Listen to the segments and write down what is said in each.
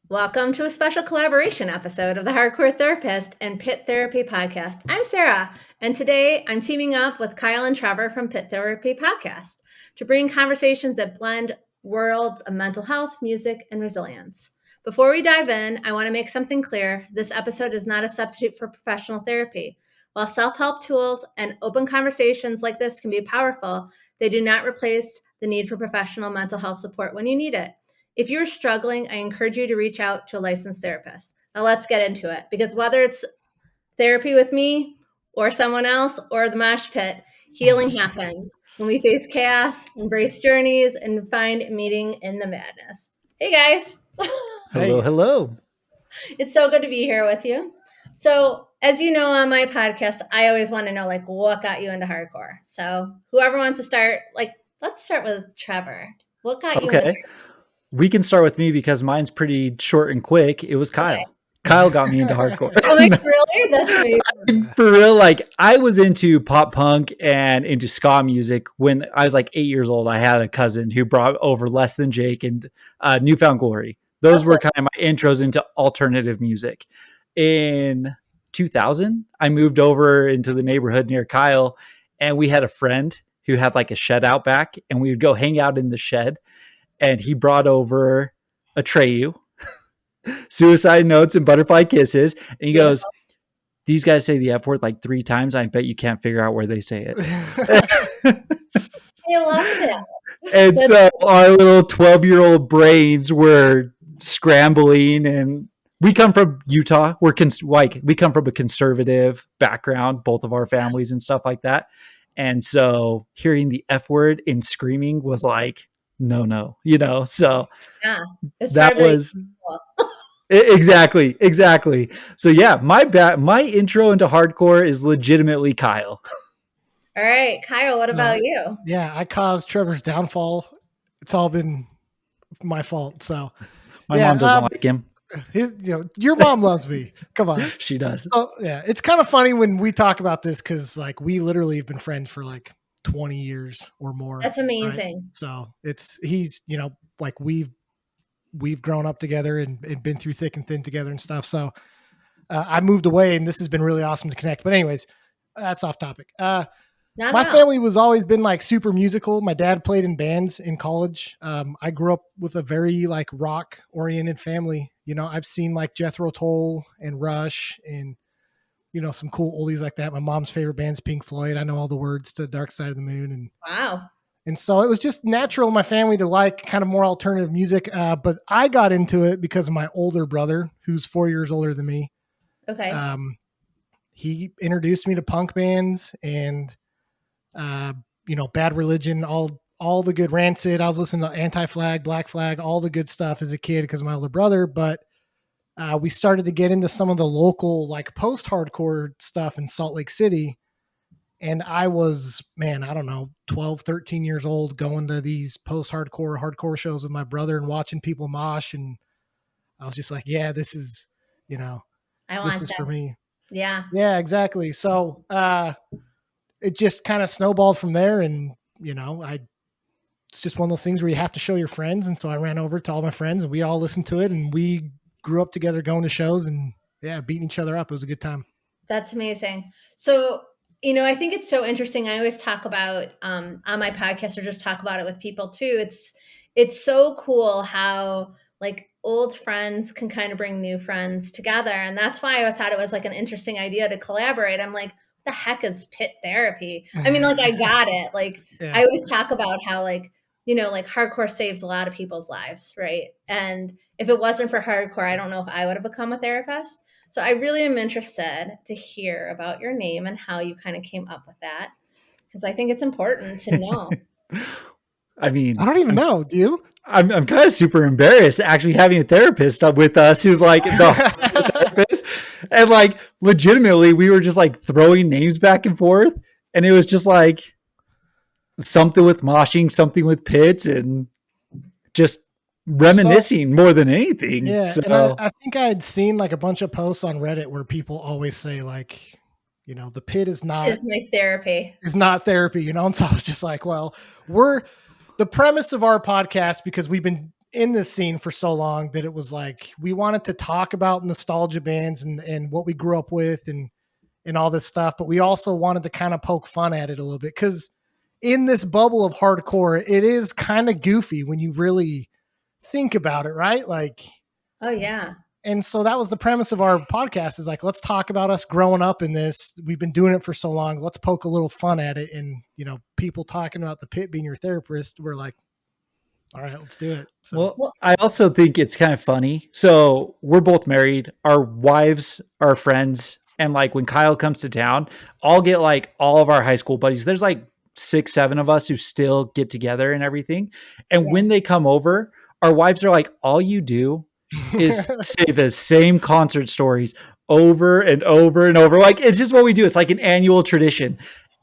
Welcome to a special collaboration episode of the Hardcore Therapist and Pit Therapy Podcast. I'm Sarah, and today I'm teaming up with Kyle and Trevor from Pit Therapy Podcast to bring conversations that blend worlds of mental health, music, and resilience. Before we dive in, I want to make something clear. This episode is not a substitute for professional therapy. While self-help tools and open conversations like this can be powerful, they do not replace the need for professional mental health support when you need it. If you're struggling, I encourage you to reach out to a licensed therapist. Now let's get into it, because whether it's therapy with me or someone else or the mosh pit, healing happens when we face chaos, embrace journeys, and find meaning in the madness. Hey guys. Hello, hello. It's so good to be here with you. So as you know, on my podcast, I always want to know what got you into hardcore. So whoever wants to start, let's start with Trevor. What got you into hardcore? We can start with me because mine's pretty short and quick. It was Kyle. Okay. Kyle got me into hardcore. Really? That's amazing. For real, I was into pop punk and into ska music when I was 8 years old. I had a cousin who brought over Less Than Jake and Newfound Glory. Those were kind of my intros into alternative music. In 2000, I moved over into the neighborhood near Kyle, and we had a friend who had a shed out back, and we would go hang out in the shed. And he brought over Atreyu, Suicide Notes, and Butterfly Kisses. And he goes, these guys say the F word 3 times. I bet you can't figure out where they say it. I love it. And so our little 12-year-old brains were scrambling, and we come from Utah. We come from a conservative background, both of our families and stuff like that. And so hearing the F word and screaming was no, so yeah, that was exactly. So yeah, my intro into hardcore is legitimately Kyle. All right, Kyle, what about you? Yeah, I caused Trevor's downfall. It's all been my fault. So my mom doesn't like him. Your mom loves me. Come on. She does. So, yeah, it's kind of funny when we talk about this because we literally have been friends for 20 years or more. That's amazing. Right? So he's we've grown up together and been through thick and thin together and stuff. So I moved away, and this has been really awesome to connect. But anyways, that's off topic. My family was always been super musical. My dad played in bands in college. I grew up with a very rock oriented family. I've seen Jethro Tull and Rush and some cool oldies like that. My mom's favorite band's Pink Floyd. I know all the words to Dark Side of the Moon. And wow. And so it was just natural in my family to kind of more alternative music. But I got into it because of my older brother, who's 4 years older than me. Okay. He introduced me to punk bands and, Bad Religion, all the good Rancid. I was listening to Anti-Flag, Black Flag, all the good stuff as a kid because of my older brother. But we started to get into some of the local post-hardcore stuff in Salt Lake City. And I was, 12, 13 years old going to these post-hardcore, hardcore shows with my brother and watching people mosh. And I was just yeah, this is, this is for me. Yeah. Yeah, exactly. So it just kind of snowballed from there. And, it's just one of those things where you have to show your friends. And so I ran over to all my friends and we all listened to it, and we grew up together going to shows and beating each other up. It was a good time. That's amazing. So, I think it's so interesting. I always talk about on my podcast, or just talk about it with people too. It's so cool how old friends can kind of bring new friends together. And that's why I thought it was an interesting idea to collaborate. I'm what the heck is pit therapy? I mean, I got it. I always talk about how hardcore saves a lot of people's lives. Right. And if it wasn't for hardcore, I don't know if I would have become a therapist. So I really am interested to hear about your name and how you kind of came up with that, because I think it's important to know. I mean, I don't even know. Do you? I'm kind of super embarrassed actually having a therapist with us who's the therapist, and legitimately we were just throwing names back and forth, and it was just something with moshing, something with pits, and just reminiscing more than anything. Yeah. So, and I think I had seen a bunch of posts on Reddit where people always say the pit is not my therapy. Is not therapy, And so I was just well, we're the premise of our podcast, because we've been in this scene for so long that it was like we wanted to talk about nostalgia bands and what we grew up with and all this stuff, but we also wanted to kind of poke fun at it a little bit because in this bubble of hardcore, it is kind of goofy when you really think about it, right? Like, oh yeah. And so that was the premise of our podcast is like, let's talk about us growing up in this. We've been doing it for so long. Let's poke a little fun at it. And, people talking about the pit being your therapist, we're like, all right, let's do it. So. Well, I also think it's kind of funny. So we're both married. Our wives are friends. And like when Kyle comes to town, I'll get like all of our high school buddies. There's like 6, 7 of us who still get together and everything. And when they come over, our wives are like, all you do is say the same concert stories over and over and over. Like it's just what we do. It's like an annual tradition.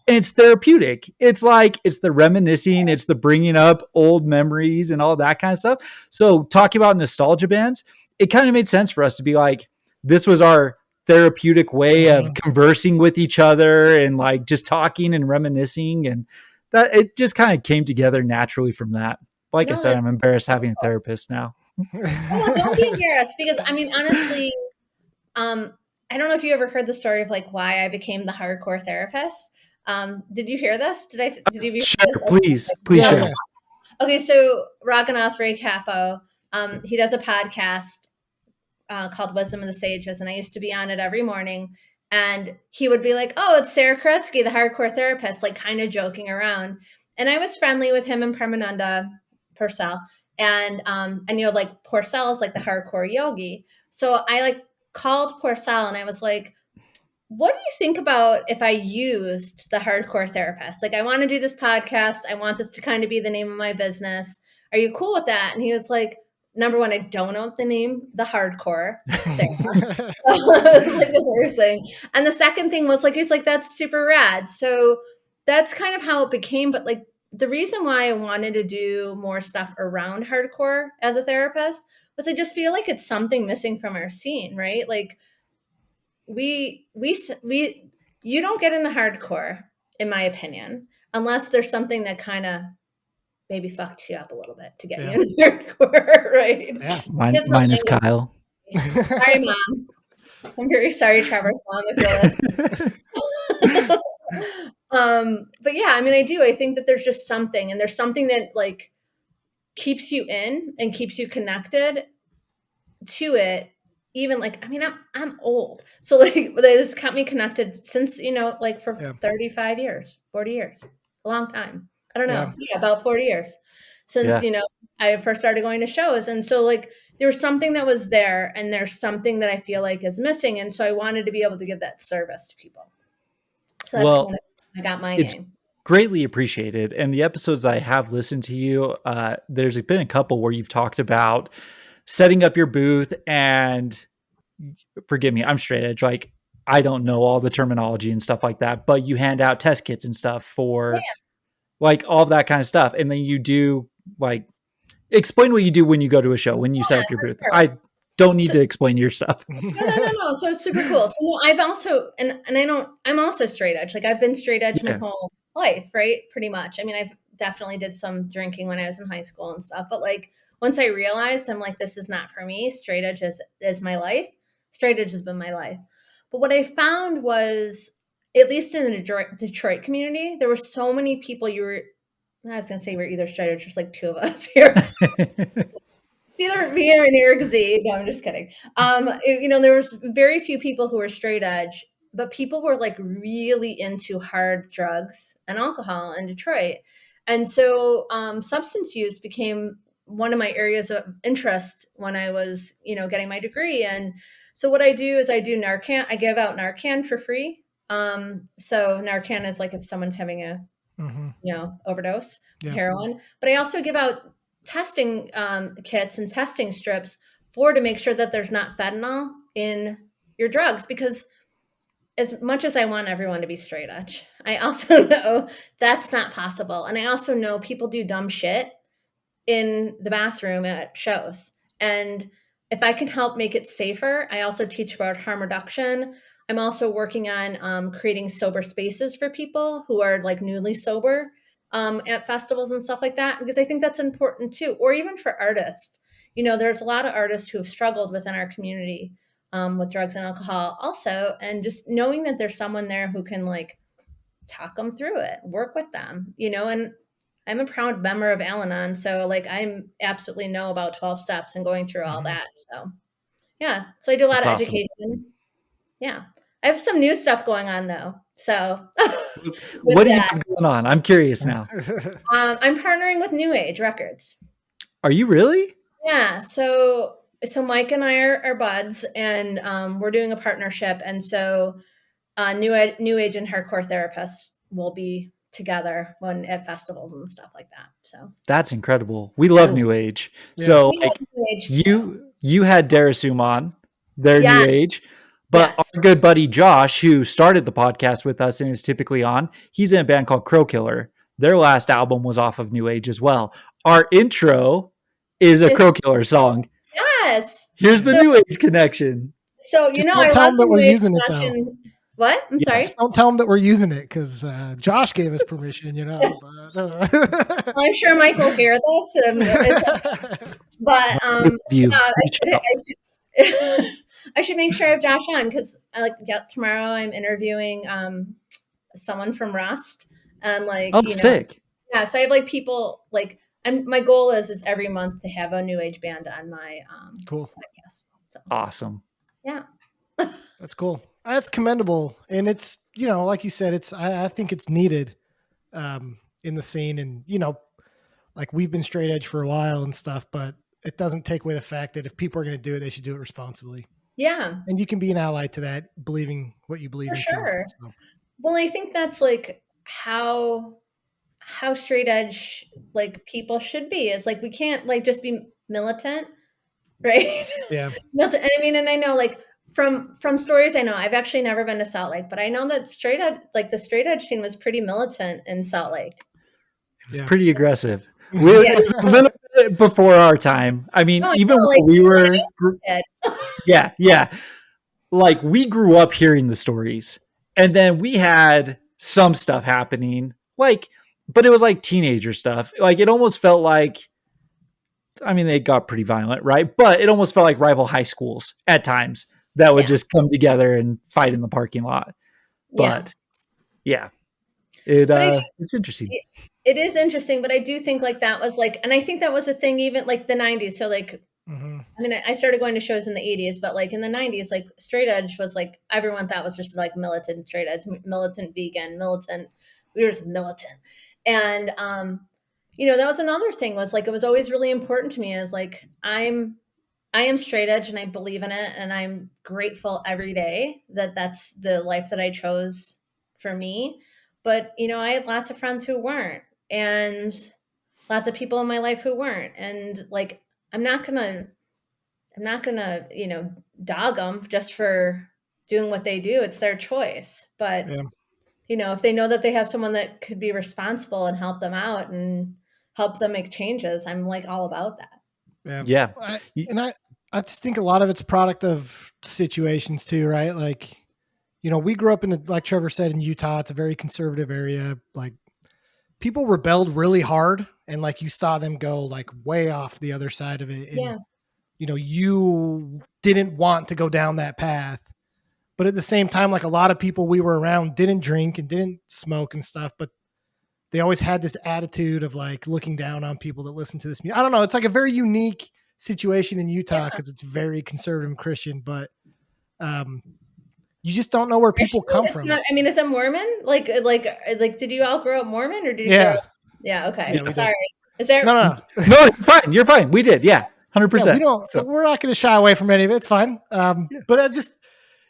And it's therapeutic. It's like, it's the reminiscing, it's the bringing up old memories and all that kind of stuff. So talking about nostalgia bands, it kind of made sense for us to be like, this was our therapeutic way of conversing with each other and like just talking and reminiscing. And that it just kind of came together naturally from that. Like I said, I'm embarrassed having a therapist now. Oh, don't be embarrassed because I mean, honestly, I don't know if you ever heard the story of like why I became the hardcore therapist. Did you hear this? Did you Sure, this? please share. Okay, so Raghunath Ray Capo, he does a podcast called Wisdom of the Sages, and I used to be on it every morning. And he would be like, "Oh, it's Sarah Koretsky, the hardcore therapist," like kind of joking around. And I was friendly with him and Paramananda Purcell, and like Purcell is like the hardcore yogi. So I like called Purcell and I was like, what do you think about if I used the hardcore therapist? Like, I want to do this podcast. I want this to kind of be the name of my business. Are you cool with that? And he was like, number one, I don't know the name, the hardcore. That was like the first thing. And the second thing was like, he's like, that's super rad. So that's kind of how it became. But like the reason why I wanted to do more stuff around hardcore as a therapist was I just feel like it's something missing from our scene, right? Like, we you don't get into hardcore, in my opinion, unless there's something that kind of maybe fucked you up a little bit to get you into hardcore, right? Yeah. Mine is Kyle. Sorry, Mom. I'm very sorry, Trevor's mom, if you're listening. But yeah, I mean, I think that there's just something, and there's something that like keeps you in and keeps you connected to it. Even like, I mean, I'm old. So like they just kept me connected since, like for 35 years, 40 years, a long time. I don't know. Yeah, about 40 years since, I first started going to shows. And so like there was something that was there and there's something that I feel like is missing. And so I wanted to be able to give that service to people. So that's kind of, I got my name. Greatly appreciated. And the episodes I have listened to you, there's been a couple where you've talked about setting up your booth, and forgive me, I'm straight edge. Like I don't know all the terminology and stuff like that, but you hand out test kits and stuff for like all of that kind of stuff. And then you do like, explain what you do when you go to a show, when you set up your booth. Sure. I don't need to explain your stuff. No. So it's super cool. So no, I've also, and I'm also straight edge. Like I've been straight edge my whole life, right? Pretty much. I mean, I've definitely did some drinking when I was in high school and stuff, but like once I realized I'm like, this is not for me. Straight edge is my life. Straight edge has been my life. But what I found was, at least in the Detroit community, there were so many people I was going to say we're either straight edge, just like two of us here. It's either me or an Eric Z. No, I'm just kidding. There was very few people who were straight edge, but people were like really into hard drugs and alcohol in Detroit. And so substance use became one of my areas of interest when I was, getting my degree. And so what I do is I do Narcan. I give out Narcan for free. So Narcan is like if someone's having a, overdose, heroin. But I also give out testing kits and testing strips to make sure that there's not fentanyl in your drugs, because as much as I want everyone to be straight edge, I also know that's not possible. And I also know people do dumb shit in the bathroom at shows. And if I can help make it safer, I also teach about harm reduction. I'm also working on creating sober spaces for people who are like newly sober, at festivals and stuff like that, because I think that's important too. Or even for artists, there's a lot of artists who have struggled within our community with drugs and alcohol also, and just knowing that there's someone there who can like talk them through it, work with them, and I'm a proud member of Al-Anon, so like I'm absolutely know about 12 steps and going through all that. So yeah, so I do a lot That's of awesome. education. Yeah, I have some new stuff going on though. So with What do you that, have going on? I'm curious now. I'm partnering with New Age Records. Are you really? Yeah, so Mike and I are buds, and we're doing a partnership, and so New Age and hardcore therapists will be together when at festivals and stuff like that. So That's incredible. We love Cool. New Age. Yeah. So we love like New Age too. you had Darasum on, their New Yeah, Age, but yes, our good buddy Josh, who started the podcast with us and is typically on, he's in a band called Crow Killer. Their last album was off of New Age as well. Our intro is a it's, Crow Killer song. yes. Here's the So New Age connection. Just I don't tell love them the that we're New Age using it though. connection. What? I'm Yeah. sorry. Just don't tell them that we're using it because Josh gave us permission, Well, I'm sure Mike will hear this, but You. yeah, Reach out. I should make sure I have Josh on because tomorrow I'm interviewing someone from Rust, and Oh, sick. yeah. So I have like people like my goal is every month to have a New Age band on my Cool. podcast. So Awesome. yeah, That's cool. That's commendable. And it's, like you said, I think it's needed in the scene. And, like we've been straight edge for a while and stuff, but it doesn't take away the fact that if people are going to do it, they should do it responsibly. yeah, And you can be an ally to that, believing what you believe for in sure. too. So, Well, I think that's like how straight edge like people should be, is like we can't like just be militant, right? yeah. Militant. And I mean, and I know like from stories I know, I've actually never been to Salt Lake, but I know that straight edge, like the straight edge scene was pretty militant in Salt Lake. It was Yeah. pretty aggressive. Yeah. It was a little bit before our time. I mean, No, I even know, when like we were, it. yeah. Like we grew up hearing the stories, and then we had some stuff happening, like, but it was like teenager stuff. Like it almost felt like, I mean, they got pretty violent, right? But it almost felt like rival high schools at times that would Yeah. just come together and fight in the parking lot. Yeah. But yeah, But it's interesting. it is interesting, but I do think like that was like, and I think that was a thing even like the 90s. So like, Mhm. I mean, I started going to shows in the 80s, but like in the 90s, like straight edge was like everyone thought was just like militant straight edge, militant vegan, militant. We were just militant, and that was another thing. Was like it was always really important to me. Is like I am straight edge and I believe in it, and I'm grateful every day that that's the life that I chose for me. But I had lots of friends who weren't, and lots of people in my life who weren't, and like I'm not gonna dog them just for doing what they do. It's their choice. But, Yeah. if they know that they have someone that could be responsible and help them out and help them make changes, I'm like all about that. Yeah. Yeah. I just think a lot of it's a product of situations too, right? Like, we grew up like Trevor said, in Utah. It's a very conservative area. Like people rebelled really hard, and like you saw them go like way off the other side of it. And, Yeah. you didn't want to go down that path. But at the same time, like a lot of people we were around didn't drink and didn't smoke and stuff, but they always had this attitude of like looking down on people that listen to this music. I don't know. It's like a very unique situation in Utah because it's very conservative and Christian, but you just don't know where people come from. I mean, is it Mormon? Like, did you all grow up Mormon, or did you? Yeah. Yeah. Okay. Yeah, Sorry. Is there? No. No, you're fine. You're fine. We did. Yeah. 100%. Yeah, we don't. So, we're not going to shy away from any of it. It's fine. But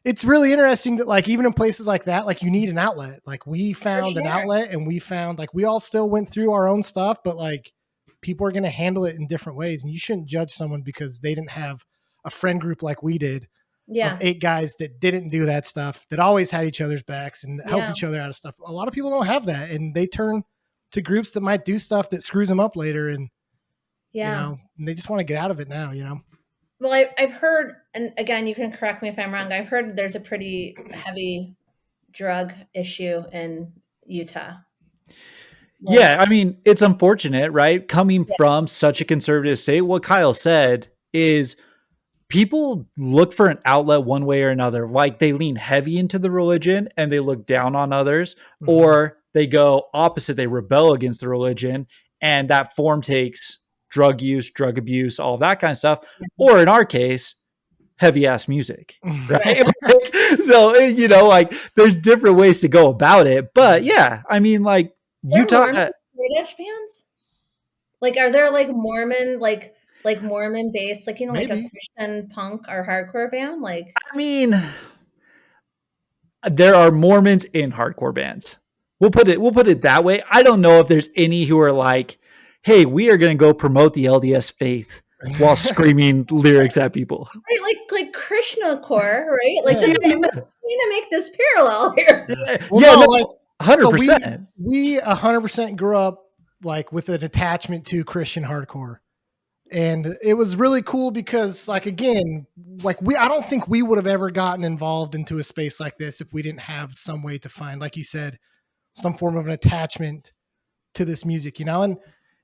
it's really interesting that like even in places like that, like you need an outlet. Like we found an outlet, and we found like we all still went through our own stuff, but like people are going to handle it in different ways, and you shouldn't judge someone because they didn't have a friend group like we did. Yeah. Of 8 guys that didn't do that stuff, that always had each other's backs and helped each other out of stuff. A lot of people don't have that, and they turn to groups that might do stuff that screws them up later, and and they just want to get out of it now. Well, I've heard, and again, you can correct me if I'm wrong. I've heard there's a pretty heavy drug issue in Utah. Yeah, I mean, it's unfortunate, right? Coming Yeah. from such a conservative state, what Kyle said is people look for an outlet one way or another. Like they lean heavy into the religion and they look down on others, Mhm. or they go opposite, they rebel against the religion, and that form takes drug use, drug abuse, all that kind of stuff. Or in our case, heavy ass music, right? Like, so, like there's different ways to go about it. But yeah, I mean, like Are Utah, Mormon straight edge bands? Like, are there like Mormon, like Mormon based, like, like a Maybe. Christian punk or hardcore band? Like, I mean, there are Mormons in hardcore bands. We'll put it that way. I don't know if there's any who are like, "Hey, we are going to go promote the LDS faith while screaming lyrics at people." right, like Krishna core, right? Like Yeah. this is, I'm just trying to make this parallel here. Yeah. Well, Yeah, no, no, like, so 100%. we 100% grew up like with an attachment to Christian hardcore. And it was really cool because, like, again, like I don't think we would have ever gotten involved into a space like this if we didn't have some way to find, like you said, some form of an attachment to this music,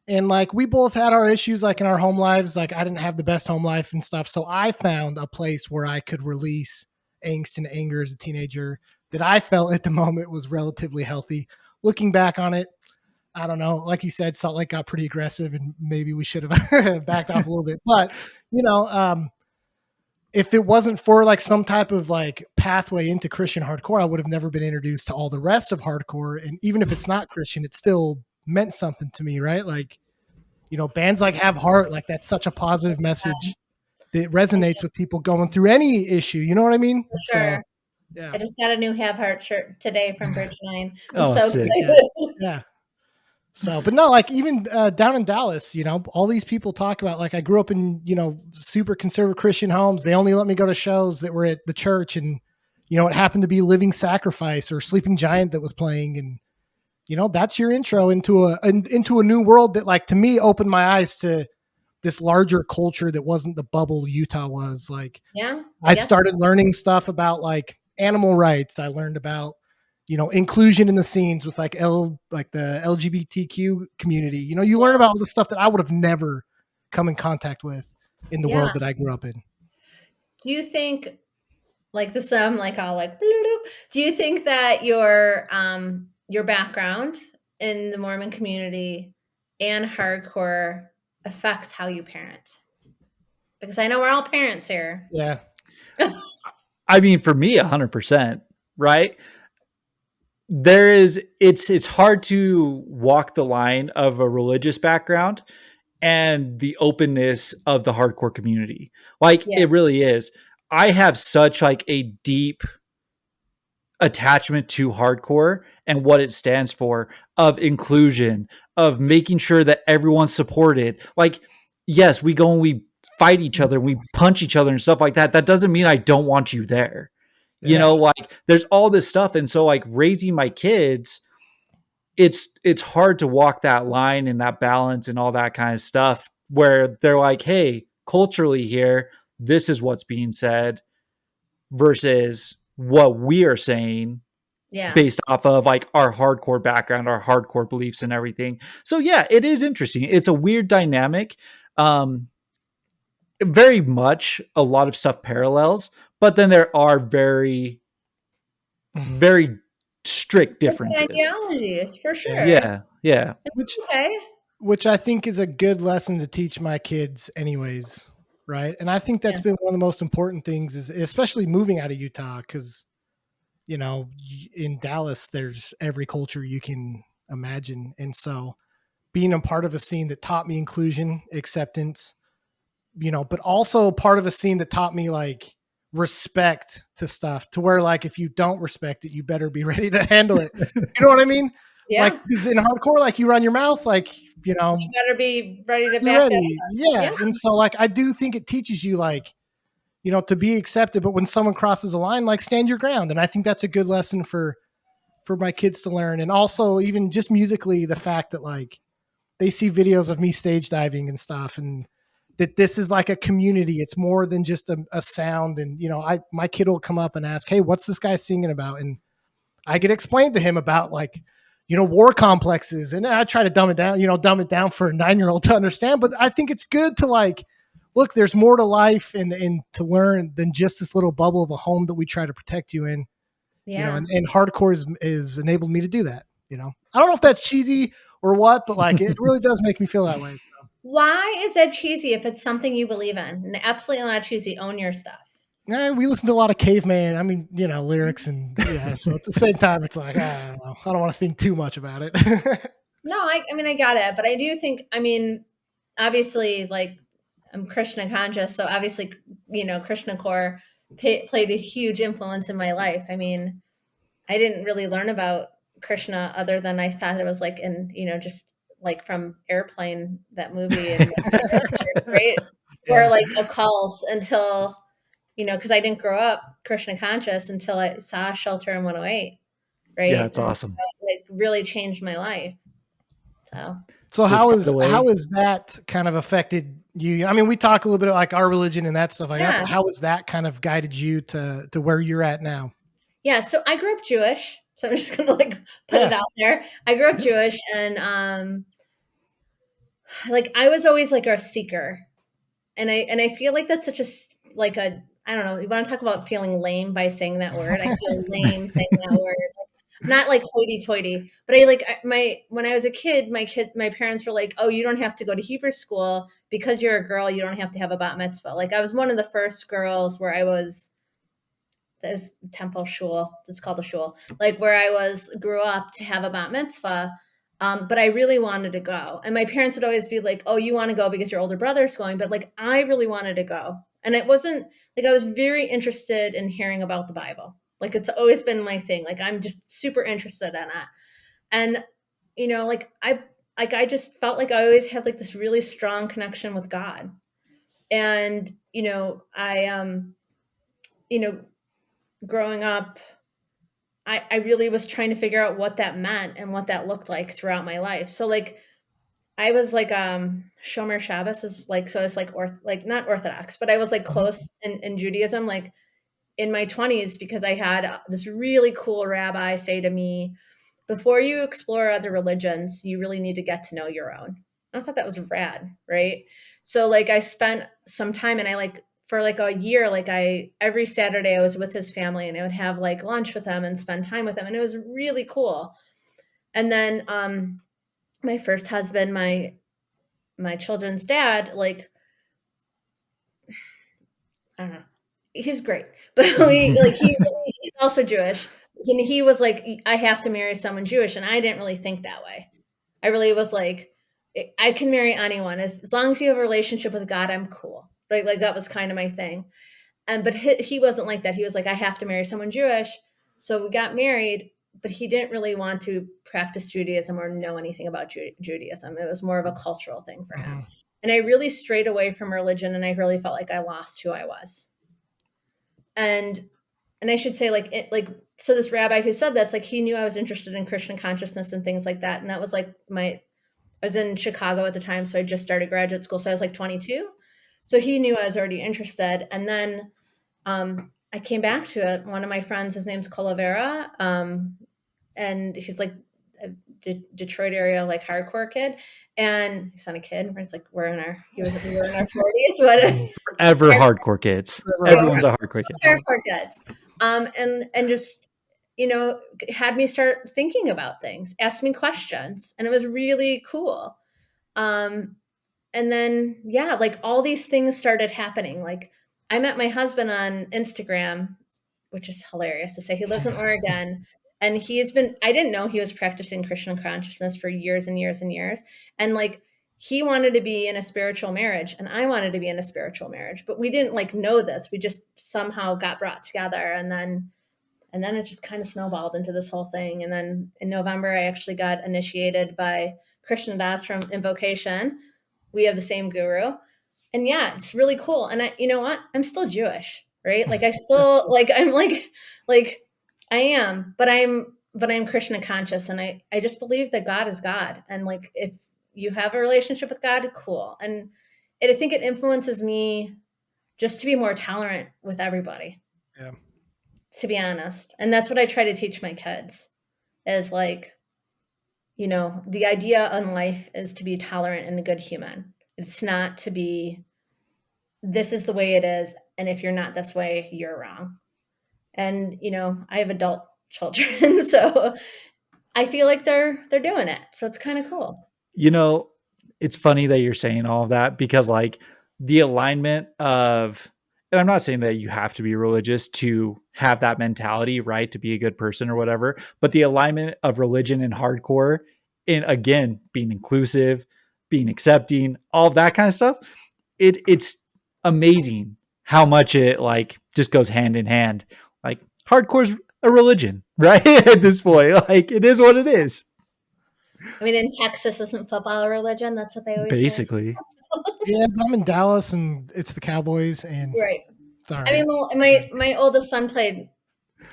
and like we both had our issues, like in our home lives. Like I didn't have the best home life and stuff, so I found a place where I could release angst and anger as a teenager that I felt at the moment was relatively healthy. Looking back on it, I don't know. Like you said, Salt Lake got pretty aggressive, and maybe we should have backed off a little bit. But if it wasn't for like some type of like pathway into Christian hardcore, I would have never been introduced to all the rest of hardcore. And even if it's not Christian, it still meant something to me, right? Like, bands like Have Heart, like that's such a positive message that resonates with people going through any issue. You know what I mean? For So, sure. yeah. I just got a new Have Heart shirt today from Bridge 9. I'm Oh, so sick. excited. Yeah. So, but no, like even down in Dallas, all these people talk about, like, I grew up in, super conservative Christian homes. They only let me go to shows that were at the church, and, it happened to be Living Sacrifice or Sleeping Giant that was playing. And, that's your intro into a new world that, like, to me, opened my eyes to this larger culture that wasn't the bubble Utah was. Like, Yeah. I Yeah. started learning stuff about like animal rights. I learned about, inclusion in the scenes with like the LGBTQ community. You learn about all the stuff that I would have never come in contact with in the Yeah. world that I grew up in. Do you think, like this, like all like, do you think that your background in the Mormon community and hardcore affects how you parent? Because I know we're all parents here. Yeah. I mean, for me, 100%, right? It's hard to walk the line of a religious background and the openness of the hardcore community. Like Yeah. it really is. I have such like a deep attachment to hardcore and what it stands for, of inclusion, of making sure that everyone's supported. Like, yes, we go and we fight each other, we punch each other and stuff like that. That doesn't mean I don't want you there. Yeah. Like there's all this stuff. And so like raising my kids, it's hard to walk that line and that balance and all that kind of stuff where they're like, hey, culturally here, this is what's being said versus what we are saying Yeah. based off of like our hardcore background, our hardcore beliefs and everything. So yeah, it is interesting. It's a weird dynamic. Very much a lot of stuff parallels, but then there are very, very strict differences. Ideologies, for sure. Yeah. Yeah. Okay. Which I think is a good lesson to teach my kids anyways. Right. And I think that's been one of the most important things, is especially moving out of Utah. Cause in Dallas, there's every culture you can imagine. And so being a part of a scene that taught me inclusion, acceptance, but also part of a scene that taught me like respect to stuff, to where like, if you don't respect it, you better be ready to handle it. You know what I mean? Yeah. Like, because in hardcore, like you run your mouth, like, you better be ready to be back ready. that Yeah. Yeah. And so like, I do think it teaches you like, to be accepted, but when someone crosses a line, like stand your ground. And I think that's a good lesson for my kids to learn. And also even just musically, the fact that like they see videos of me stage diving and stuff, and that this is like a community. It's more than just a sound. And, my kid will come up and ask, hey, what's this guy singing about? And I get explained to him about like, war complexes. And I try to dumb it down for a 9-year-old to understand. But I think it's good to like, look, there's more to life and to learn than just this little bubble of a home that we try to protect you in. Yeah. And hardcore is enabled me to do that. I don't know if that's cheesy or what, but like it really does make me feel that way. So. Why is that cheesy if it's something you believe in? Absolutely not cheesy. Own your stuff. We listen to a lot of caveman. I mean, lyrics and so at the same time, it's like, I don't know. I don't want to think too much about it. No, I mean, I got it. But I do think, I mean, obviously, like, I'm Krishna conscious. So obviously, Krishna core played a huge influence in my life. I mean, I didn't really learn about Krishna other than I thought it was like just like from Airplane, that movie, and right? Or like a cult until, because I didn't grow up Krishna conscious until I saw Shelter in 108, right? Yeah, it's And awesome. so it really changed my life. So how is that kind of affected you? I mean, we talk a little bit like our religion and that stuff like that, but how has that kind of guided you to where you're at now? Yeah, so I grew up Jewish, so I'm just gonna like put it out there. I grew up Jewish, and like I was always like a seeker, and I feel like that's such a like a I don't know. You want to talk about feeling lame by saying that word? I feel lame saying that word. Not like hoity-toity, but when I was a kid, my parents were like, "Oh, you don't have to go to Hebrew school because you're a girl. You don't have to have a bat mitzvah." Like I was one of the first girls where I was. This temple shul. It's called a shul. Like where I grew up to have a bat mitzvah. But I really wanted to go. And my parents would always be like, "Oh, you want to go because your older brother's going." But like, I really wanted to go. And it wasn't like I was very interested in hearing about the Bible. Like it's always been my thing. Like I'm just super interested in it. And, I just felt like I always had like this really strong connection with God. And, growing up, I really was trying to figure out what that meant and what that looked like throughout my life. So like I was like Shomer Shabbos is like so it's like like not Orthodox, but I was like close in Judaism like in my 20s because I had this really cool rabbi say to me, before you explore other religions, you really need to get to know your own. I thought that was rad, right? So like I spent some time and I like for like a year, like every Saturday I was with his family and I would have like lunch with them and spend time with them. And it was really cool. And then my first husband, my children's dad, like I don't know, he's great, but he's also Jewish. And he was like, I have to marry someone Jewish. And I didn't really think that way. I really was like, I can marry anyone. As long as you have a relationship with God, I'm cool. Right. Like that was kind of my thing. But he wasn't like that. He was like, I have to marry someone Jewish. So we got married, but he didn't really want to practice Judaism or know anything about Judaism. It was more of a cultural thing for him. And I really strayed away from religion and I really felt like I lost who I was. And I should say so this rabbi who said that's like, he knew I was interested in Christian consciousness and things like that. And that was like I was in Chicago at the time. So I just started graduate school. So I was like 22. So he knew I was already interested. And then I came back to it. One of my friends, his name's Colavera. And he's like a Detroit area, like hardcore kid. And he's not a kid. It's like we were in our 40s. But Forever hardcore kids. Everyone's a hardcore kid. Hardcore kids. And just, had me start thinking about things, ask me questions. And it was really cool. And then, like all these things started happening. Like I met my husband on Instagram, which is hilarious to say. He lives in Oregon and I didn't know he was practicing Christian consciousness for years and years and years. And like, he wanted to be in a spiritual marriage and I wanted to be in a spiritual marriage, but we didn't like know this. We just somehow got brought together and then it just kind of snowballed into this whole thing. And then in November, I actually got initiated by Krishna Das from Invocation. We have the same guru. And yeah, it's really cool. And you know what? I'm still Jewish, right? Like I still I'm like I am, but I'm Krishna conscious. And I just believe that God is God. And like, if you have a relationship with God, cool. And I think it influences me just to be more tolerant with everybody. Yeah. To be honest. And that's what I try to teach my kids is like, the idea in life is to be tolerant and a good human. It's not to be, this is the way it is, and if you're not this way, you're wrong. And, I have adult children, so I feel like they're doing it. So it's kind of cool. It's funny that you're saying all of that because like the alignment of, and I'm not saying that you have to be religious to have that mentality, right? To be a good person or whatever, but the alignment of religion and hardcore in, again, being inclusive, being accepting, all of that kind of stuff. It's amazing how much it like just goes hand in hand. Like hardcore's a religion, right? At this point, like it is what it is. I mean, in Texas, isn't football a religion? That's what they always say. Basically. Yeah, but I'm in Dallas and it's the Cowboys, and Right. it's all I right. mean, well, my oldest son played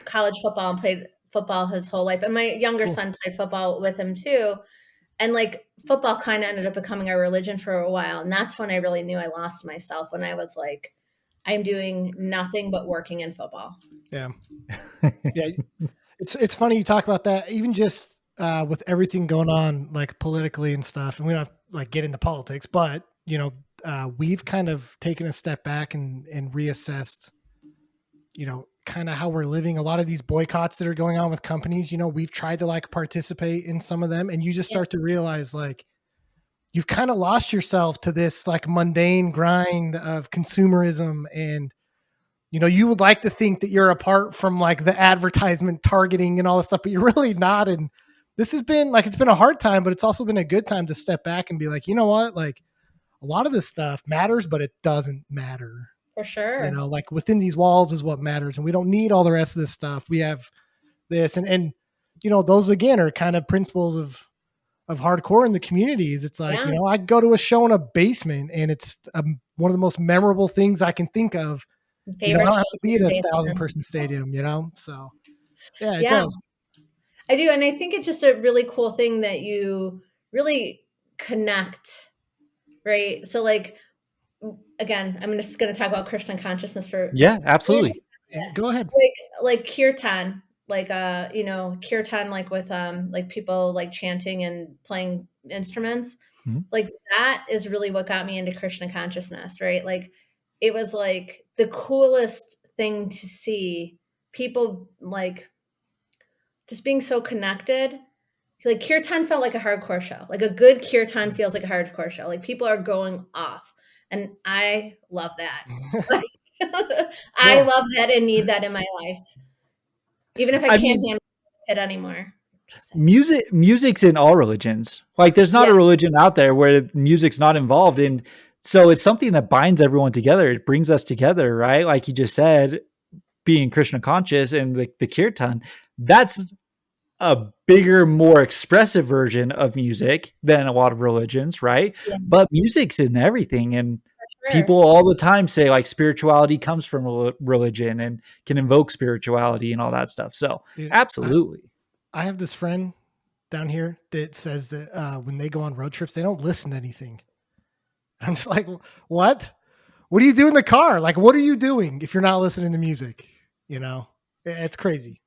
college football and played football his whole life, and my younger Cool. son played football with him too. And like football kind of ended up becoming a religion for a while, and that's when I really knew I lost myself, when I was like, I'm doing nothing but working in football. Yeah. Yeah. It's funny you talk about that, even just with everything going on like politically and stuff, and we don't have to, like get into politics, but we've kind of taken a step back and reassessed, kind of how we're living. A lot of these boycotts that are going on with companies, we've tried to like participate in some of them, and you just start to realize like you've kind of lost yourself to this like mundane grind of consumerism, and you would like to think that you're apart from like the advertisement targeting and all this stuff, but you're really not. And this has been like, it's been a hard time, but it's also been a good time to step back and be like, you know what? Like a lot of this stuff matters, but it doesn't matter. For sure. Like within these walls is what matters. And we don't need all the rest of this stuff. We have this. And those again are kind of principles of hardcore in the communities. It's like, I go to a show in a basement and it's one of the most memorable things I can think of. I don't have to be at a 1,000-person stadium, So yeah, it does. I do. And I think it's just a really cool thing that you really connect, right? So like, again, I'm just going to talk about Christian consciousness for. Yeah, absolutely. Go ahead. Like kirtan, like, kirtan, like with, like people like chanting and playing instruments. Mm-hmm. Like that is really what got me into Krishna consciousness, right? Like it was like the coolest thing to see people like just being so connected. Like kirtan felt like a hardcore show. Like a good kirtan feels like a hardcore show. Like people are going off, and I love that. I love that and need that in my life. Even if I can't handle it anymore. Music's in all religions. Like there's not a religion out there where music's not involved in. So it's something that binds everyone together. It brings us together, right? Like you just said, being Krishna conscious and the kirtan, that's a bigger, more expressive version of music than a lot of religions, right? Yeah. But music's in everything. And people all the time say like spirituality comes from religion and can invoke spirituality and all that stuff. So absolutely. I have this friend down here that says that when they go on road trips, they don't listen to anything. I'm just like, what? What do you do in the car? Like, what are you doing if you're not listening to music? It's crazy.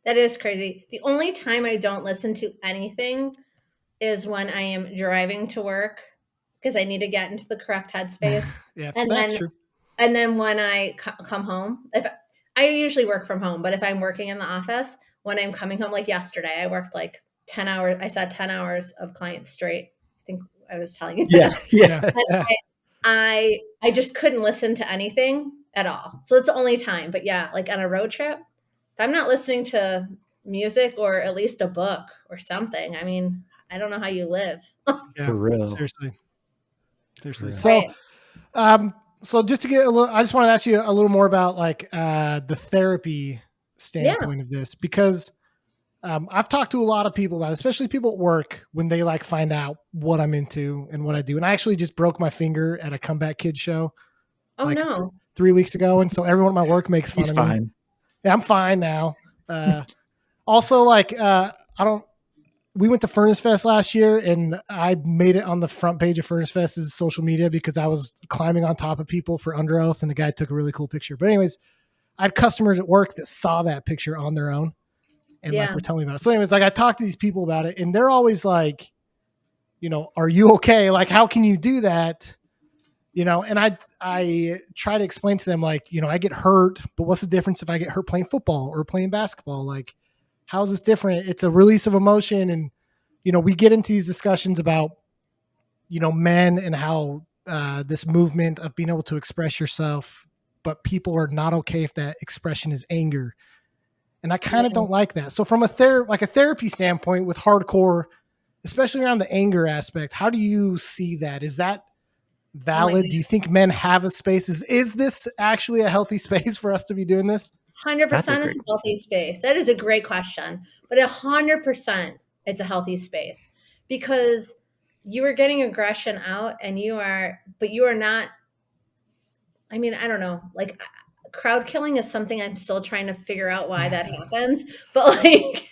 That is crazy. The only time I don't listen to anything is when I am driving to work because I need to get into the correct headspace. That's true. And then when I come home, I usually work from home, but if I'm working in the office, when I'm coming home, like yesterday, I worked like 10 hours. I saw 10 hours of clients straight. I think I was telling you that. Yeah. I just couldn't listen to anything at all. So it's the only time. But yeah, like on a road trip, if I'm not listening to music or at least a book or something, I mean, I don't know how you live. For real. Seriously. So, so just to get a little, I just want to ask you a little more about like the therapy standpoint of this, because I've talked to a lot of people about it, especially people at work, when they like find out what I'm into and what I do. And I actually just broke my finger at a Comeback Kids show. Oh no. 3 weeks ago. And so everyone at my work makes fun of me. Fine. Yeah, I'm fine now. Also, like, we went to Furnace Fest last year and I made it on the front page of Furnace Fest's social media because I was climbing on top of people for Under Oath and the guy took a really cool picture. But anyways, I had customers at work that saw that picture on their own and like, were telling me about it. So anyways, like I talked to these people about it and they're always like, are you okay? Like, how can you do that? And I try to explain to them, like, I get hurt, but what's the difference if I get hurt playing football or playing basketball? Like, how is this different? It's a release of emotion. And, we get into these discussions about, men and how this movement of being able to express yourself, but people are not okay if that expression is anger. And I kind of don't like that. So from a therapy standpoint with hardcore, especially around the anger aspect, how do you see that? Is that valid? Do you think men have a space? Is this actually a healthy space for us to be doing this? 100% it's a healthy space. That is a great question. But 100% it's a healthy space because you are getting aggression out and you are not, I mean, I don't know, like crowd killing is something I'm still trying to figure out why that happens. But like,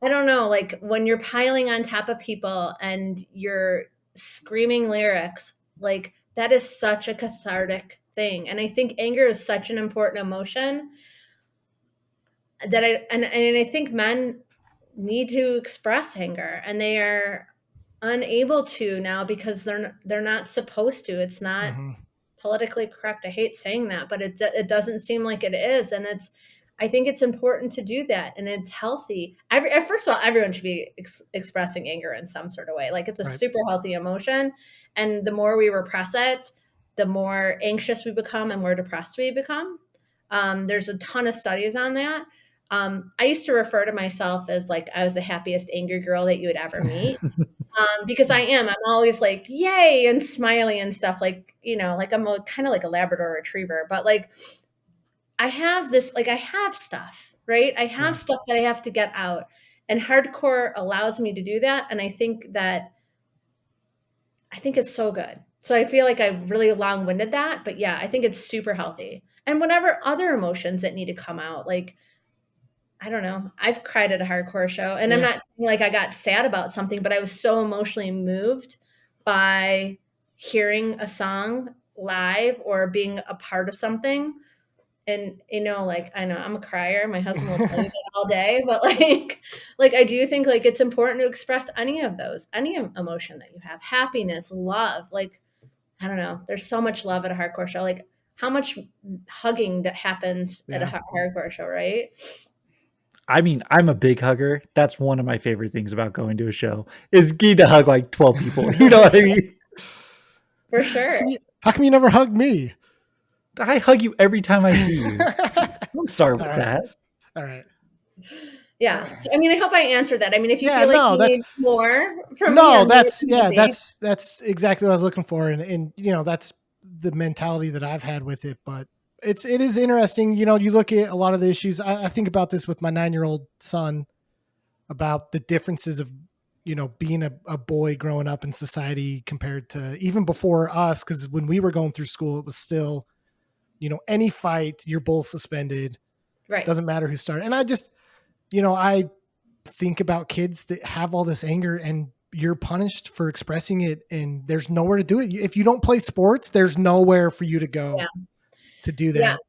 I don't know, like when you're piling on top of people and you're screaming lyrics, like that is such a cathartic thing. And I think anger is such an important emotion that I think men need to express anger and they are unable to now because they're not supposed to. It's not politically correct. I hate saying that, but it doesn't seem like it is. And I think it's important to do that and it's healthy. First of all, everyone should be expressing anger in some sort of way. Like it's a super healthy emotion. And the more we repress it, the more anxious we become and more depressed we become. There's a ton of studies on that. I used to refer to myself as like, I was the happiest angry girl that you would ever meet. Because I'm always like, yay, and smiley and stuff. Like, like I'm kind of like a Labrador retriever, but like I have stuff, right? I have stuff that I have to get out and hardcore allows me to do that. And I think it's so good. So I feel like I really long-winded that, but yeah, I think it's super healthy. And whatever other emotions that need to come out, like, I don't know. I've cried at a hardcore show and I'm not saying like I got sad about something, but I was so emotionally moved by hearing a song live or being a part of something. And, like, I know I'm a crier. My husband will tell you that all day, but like I do think like it's important to express any emotion that you have, happiness, love. Like, I don't know. There's so much love at a hardcore show. Like how much hugging that happens at a hardcore show, right? I mean, I'm a big hugger. That's one of my favorite things about going to a show is getting to hug like 12 people. You know what I mean? For sure. How come you never hugged me? I hug you every time I see you. Don't start with that. All right. Yeah. So, I mean, I hope I answered that. I mean, if you feel like you need more from me. That's exactly what I was looking for. And that's the mentality that I've had with it, but it is interesting. You look at a lot of the issues. I think about this with my 9-year-old son about the differences of, being a boy growing up in society compared to even before us. Cause when we were going through school, it was still, any fight, you're both suspended. Right. Doesn't matter who started. And I just, I think about kids that have all this anger and you're punished for expressing it and there's nowhere to do it. If you don't play sports, there's nowhere for you to go to do that.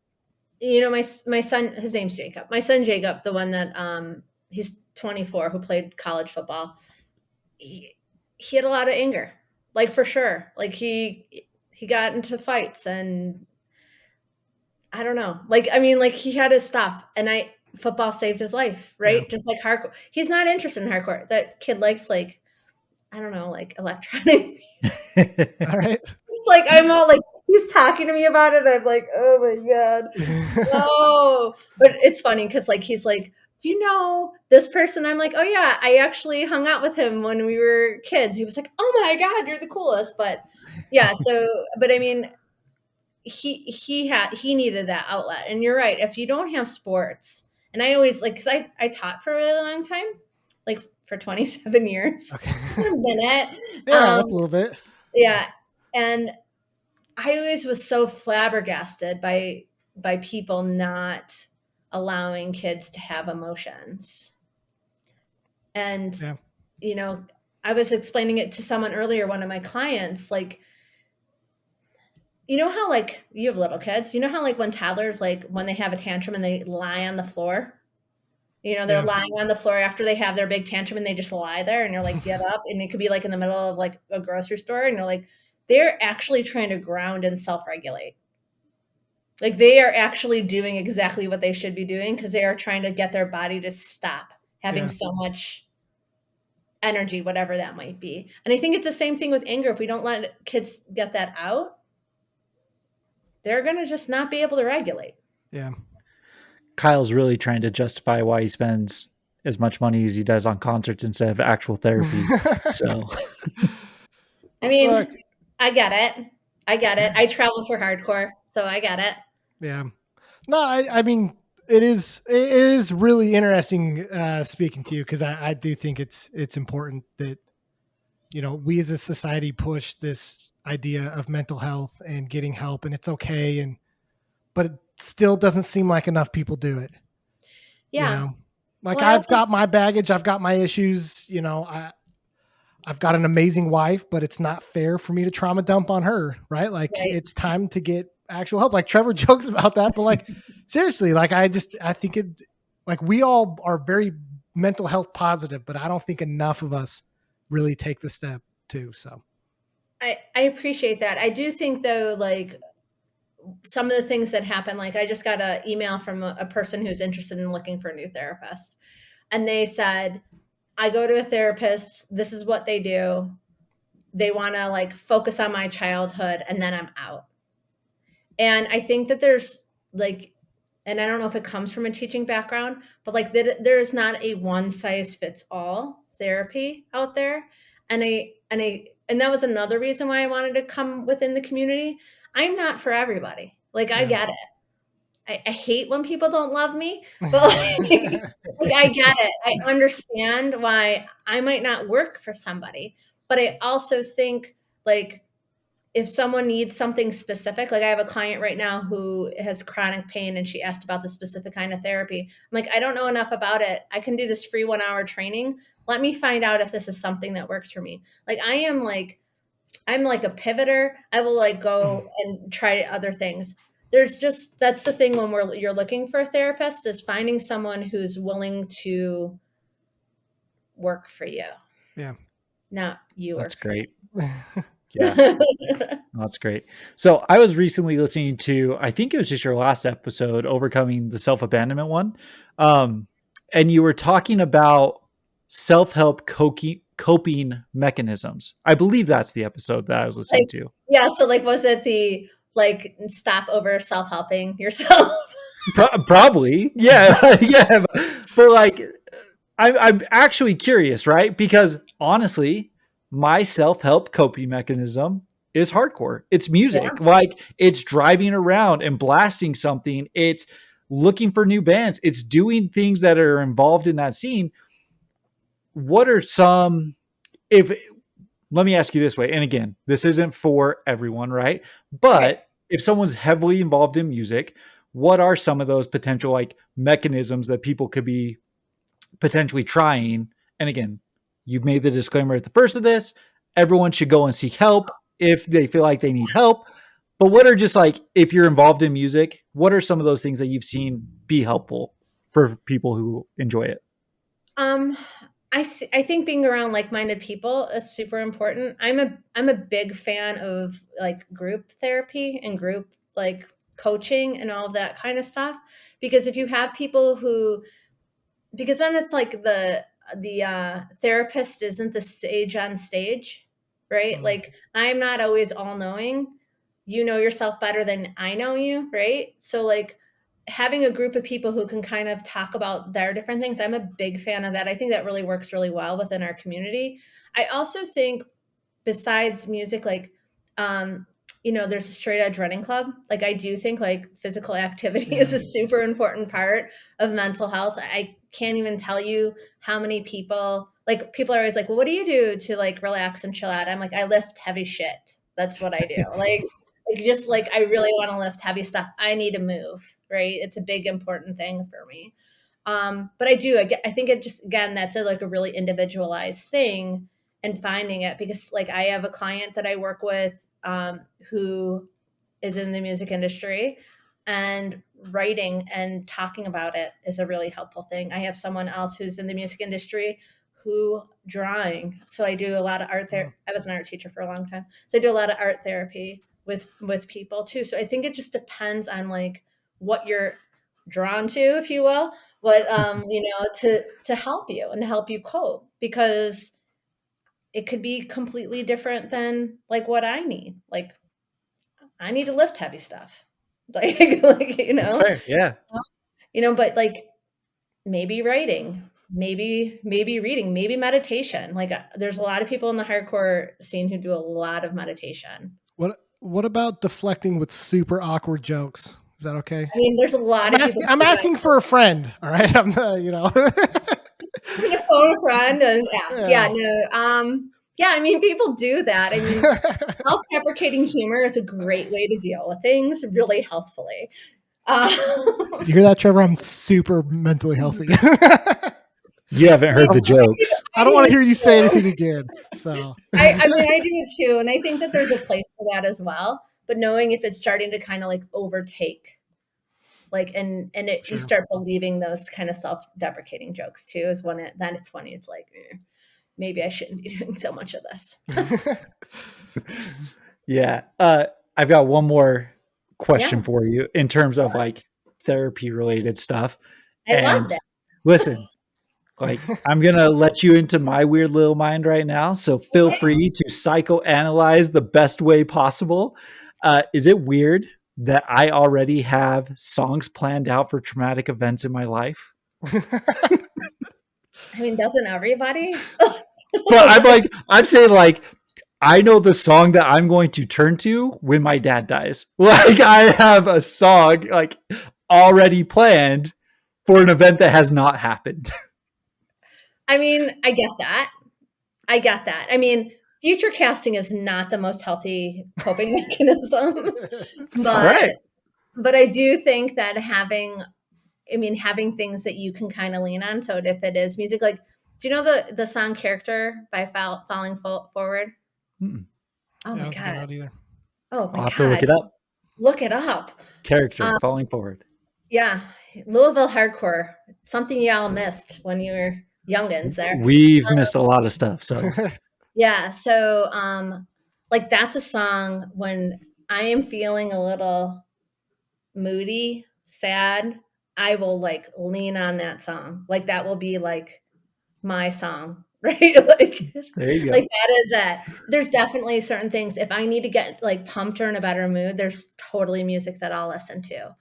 Yeah. My son, his name's Jacob. My son, Jacob, the one that he's 24, who played college football. He had a lot of anger, like for sure. Like he got into fights and I don't know. Like, I mean, like he had his stuff and football saved his life, right? Just like hardcore. He's not interested in hardcore. That kid likes like, I don't know, like electronic. All right. It's like, I'm all like, he's talking to me about it. I'm like, oh my God. No. But it's funny because like, he's like, this person? I'm like, oh yeah, I actually hung out with him when we were kids. He was like, oh my God, you're the coolest. But yeah, but I mean, he needed that outlet. And you're right. If you don't have sports, and I always like, cause I taught for a really long time, like for 27 years, okay. a minute. Yeah, that's a little bit. Yeah. And I always was so flabbergasted by people not allowing kids to have emotions. And, I was explaining it to someone earlier, one of my clients, like, how like you have little kids, how like when toddlers, like when they have a tantrum and they lie on the floor, They're Yeah. lying on the floor after they have their big tantrum and they just lie there and you're like, get up. And it could be like in the middle of like a grocery store and you're like, they're actually trying to ground and self-regulate. Like they are actually doing exactly what they should be doing because they are trying to get their body to stop having Yeah. so much energy, whatever that might be. And I think it's the same thing with anger. If we don't let kids get that out, they're going to just not be able to regulate. Yeah. Kyle's really trying to justify why he spends as much money as he does on concerts instead of actual therapy. So, I mean, Look, I get it. I travel for hardcore, so I get it. yeah. No, I mean, it is really interesting speaking to you because I do think it's important that, we as a society push this idea of mental health and getting help, and it's okay. But it still doesn't seem like enough people do it. Yeah. Like Well, I I've also got my baggage, I've got my issues, I've got an amazing wife, but it's not fair for me to trauma dump on her, right? Like right. it's time to get actual help. Like Trevor jokes about that, but like seriously, like I think it, like we all are very mental health positive, but I don't think enough of us really take the step too. So I appreciate that. I do think though, like some of the things that happen, like I just got an email from a person who's interested in looking for a new therapist. And they said, I go to a therapist, this is what they do. They want to like focus on my childhood and then I'm out. And I think that there's like, and I don't know if it comes from a teaching background, but like there's not a one size fits all therapy out there. And that was another reason why I wanted to come within the community. I'm not for everybody. Like I yeah. get it. I hate when people don't love me, but like I get it. I understand why I might not work for somebody, but I also think like if someone needs something specific, like I have a client right now who has chronic pain and she asked about the specific kind of therapy. I'm like, I don't know enough about it. I can do this free 1 hour training. Let me find out if this is something that works for me. Like I'm like a pivoter. I will like go and try other things. There's just that's the thing when you're looking for a therapist is finding someone who's willing to work for you. Yeah. Not you that's work for great. them. Yeah. That's great. So I was recently listening to, I think it was just your last episode, Overcoming the Self-Abandonment one. And you were talking about self-help coping mechanisms. I believe that's the episode that I was listening Like, to. yeah, so like was it the like stop over self-helping yourself? Probably. Yeah. Yeah. But like, I'm actually curious, right? Because honestly, my self-help coping mechanism is hardcore. It's Yeah. music. Like it's driving around and blasting something. It's looking for new bands. It's doing things that are involved in that scene. What are some if let me ask you this way. And again, this isn't for everyone, right? Right. But if someone's heavily involved in music, what are some of those potential like mechanisms that people could be potentially trying? And again, you've made the disclaimer at the first of this. Everyone should go and seek help if they feel like they need help. But what are just like, if you're involved in music, what are some of those things that you've seen be helpful for people who enjoy it? Um, I think being around like-minded people is super important. I'm a big fan of like group therapy and group like coaching and all of that kind of stuff because if you have people who because then it's like the therapist isn't the sage on stage, right? Mm, Like I'm not always all knowing. You know yourself better than I know you, right? So like having a group of people who can kind of talk about their different things, I'm a big fan of that. I think that really works really well within our community. I also think besides music, like, um, there's a straight edge running club. Like, I do think like physical activity is yeah. a super important part of mental health. I can't even tell you how many people are always like, well, what do you do to like relax and chill out? I'm like, I lift heavy shit. That's what I do. Like just like I really want to lift heavy stuff. I need to move, right? It's a big important thing for me. But I think it just again that's like a really individualized thing and finding it because like I have a client that I work with who is in the music industry and writing and talking about it is a really helpful thing. I have someone else who's in the music industry who drawing. So I do a lot of art there. I was an art teacher for a long time. So I do a lot of art therapy with people too. So I think it just depends on like what you're drawn to, if you will, what to help you and to help you cope, because it could be completely different than like what I need. Like I need to lift heavy stuff. Like That's fair. Yeah. But like maybe writing, maybe reading, maybe meditation. Like there's a lot of people in the hardcore scene who do a lot of meditation. What about deflecting with super awkward jokes? Is that okay? I mean, there's a lot of people. I'm asking for a friend. All right. I'm I'm gonna phone a friend and ask. Yeah, I mean, people do that. I mean, self-deprecating humor is a great way to deal with things really healthfully. You hear that, Trevor? I'm super mentally healthy. You haven't heard the jokes. I don't want to hear you say anything again. So I mean, I do too, and I think that there's a place for that as well. But knowing if it's starting to kind of like overtake, like, and you start believing those kind of self-deprecating jokes too, is when it's funny. It's like, maybe I shouldn't be doing so much of this. Yeah. I've got one more question for you in terms of like therapy related stuff. I love that. Listen, like I'm going to let you into my weird little mind right now. So feel free to psychoanalyze the best way possible. Is it weird that I already have songs planned out for traumatic events in my life? I mean, doesn't everybody? But I'm saying like, I know the song that I'm going to turn to when my dad dies. Like I have a song like already planned for an event that has not happened. I mean, I get that. I mean, future casting is not the most healthy coping mechanism, but I do think that having things that you can kind of lean on. So if it is music, like, do you know the song "Character" by Falling Forward? Mm-mm. Oh my god! Oh my god! I'll have to look it up. Look it up. Character Falling Forward. Yeah, Louisville hardcore. Something y'all missed when you were youngins there. We've missed a lot of stuff. So yeah. So like that's a song when I am feeling a little moody, sad, I will like lean on that song. Like that will be like my song, right? Like, there you go. Like that is it. There's definitely certain things. If I need to get like pumped or in a better mood, there's totally music that I'll listen to.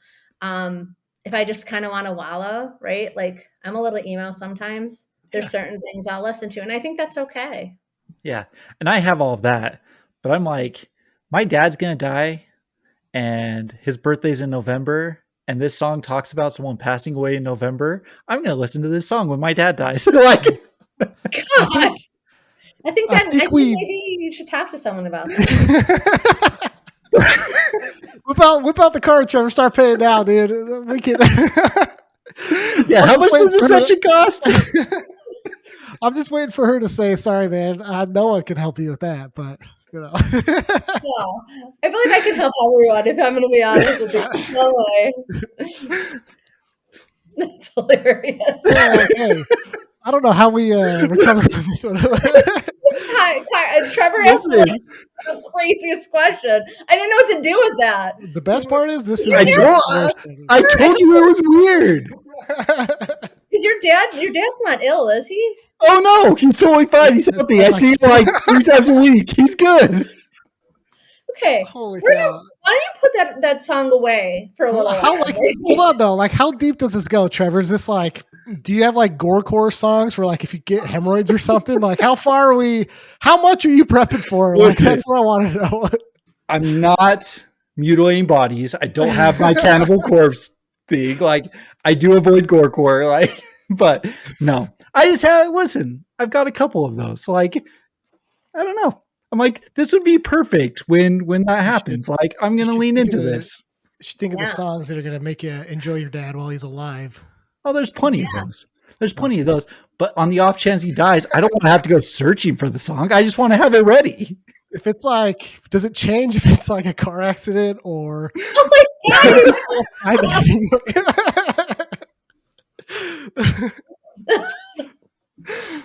If I just kind of want to wallow, right? Like I'm a little emo sometimes. There's certain things I'll listen to, and I think that's okay. Yeah. And I have all of that, but I'm like, my dad's going to die and his birthday's in November. And this song talks about someone passing away in November. I'm going to listen to this song when my dad dies. Like, God. I think maybe you should talk to someone about that. whip out the card, Trevor. Start paying now, dude. We can. Yeah, how much does this section cost? I'm just waiting for her to say, "Sorry, man. No one can help you with that." But Yeah, I believe I can help everyone. If I'm going to be honest with you, no way. That's hilarious. Hey, I don't know how we recover from this one. Trevor asked the craziest question. I didn't know what to do with that. The best part is this is. I told you it was weird. Is your dad's not ill, is he? Oh no, he's totally fine. He's healthy. I see him like 3 times a week. He's good. Okay. Holy cow. Why don't you put that song away for a little while? Hold on though. Like, how deep does this go, Trevor? Is this like, do you have like gorecore songs for like if you get hemorrhoids or something? Like, how much are you prepping for? Like, that's what I want to know. I'm not mutilating bodies. I don't have my Cannibal Corpse thing. Like, I do avoid gorecore. Like, but no, I just listen, I've got a couple of those. So like, I don't know. I'm like, this would be perfect when that happens. Like, I'm going to lean into this. You should think of the songs that are going to make you enjoy your dad while he's alive. Oh, there's plenty of those. There's plenty of those. But on the off chance he dies, I don't want to have to go searching for the song. I just want to have it ready. If it's like, does it change if it's like a car accident or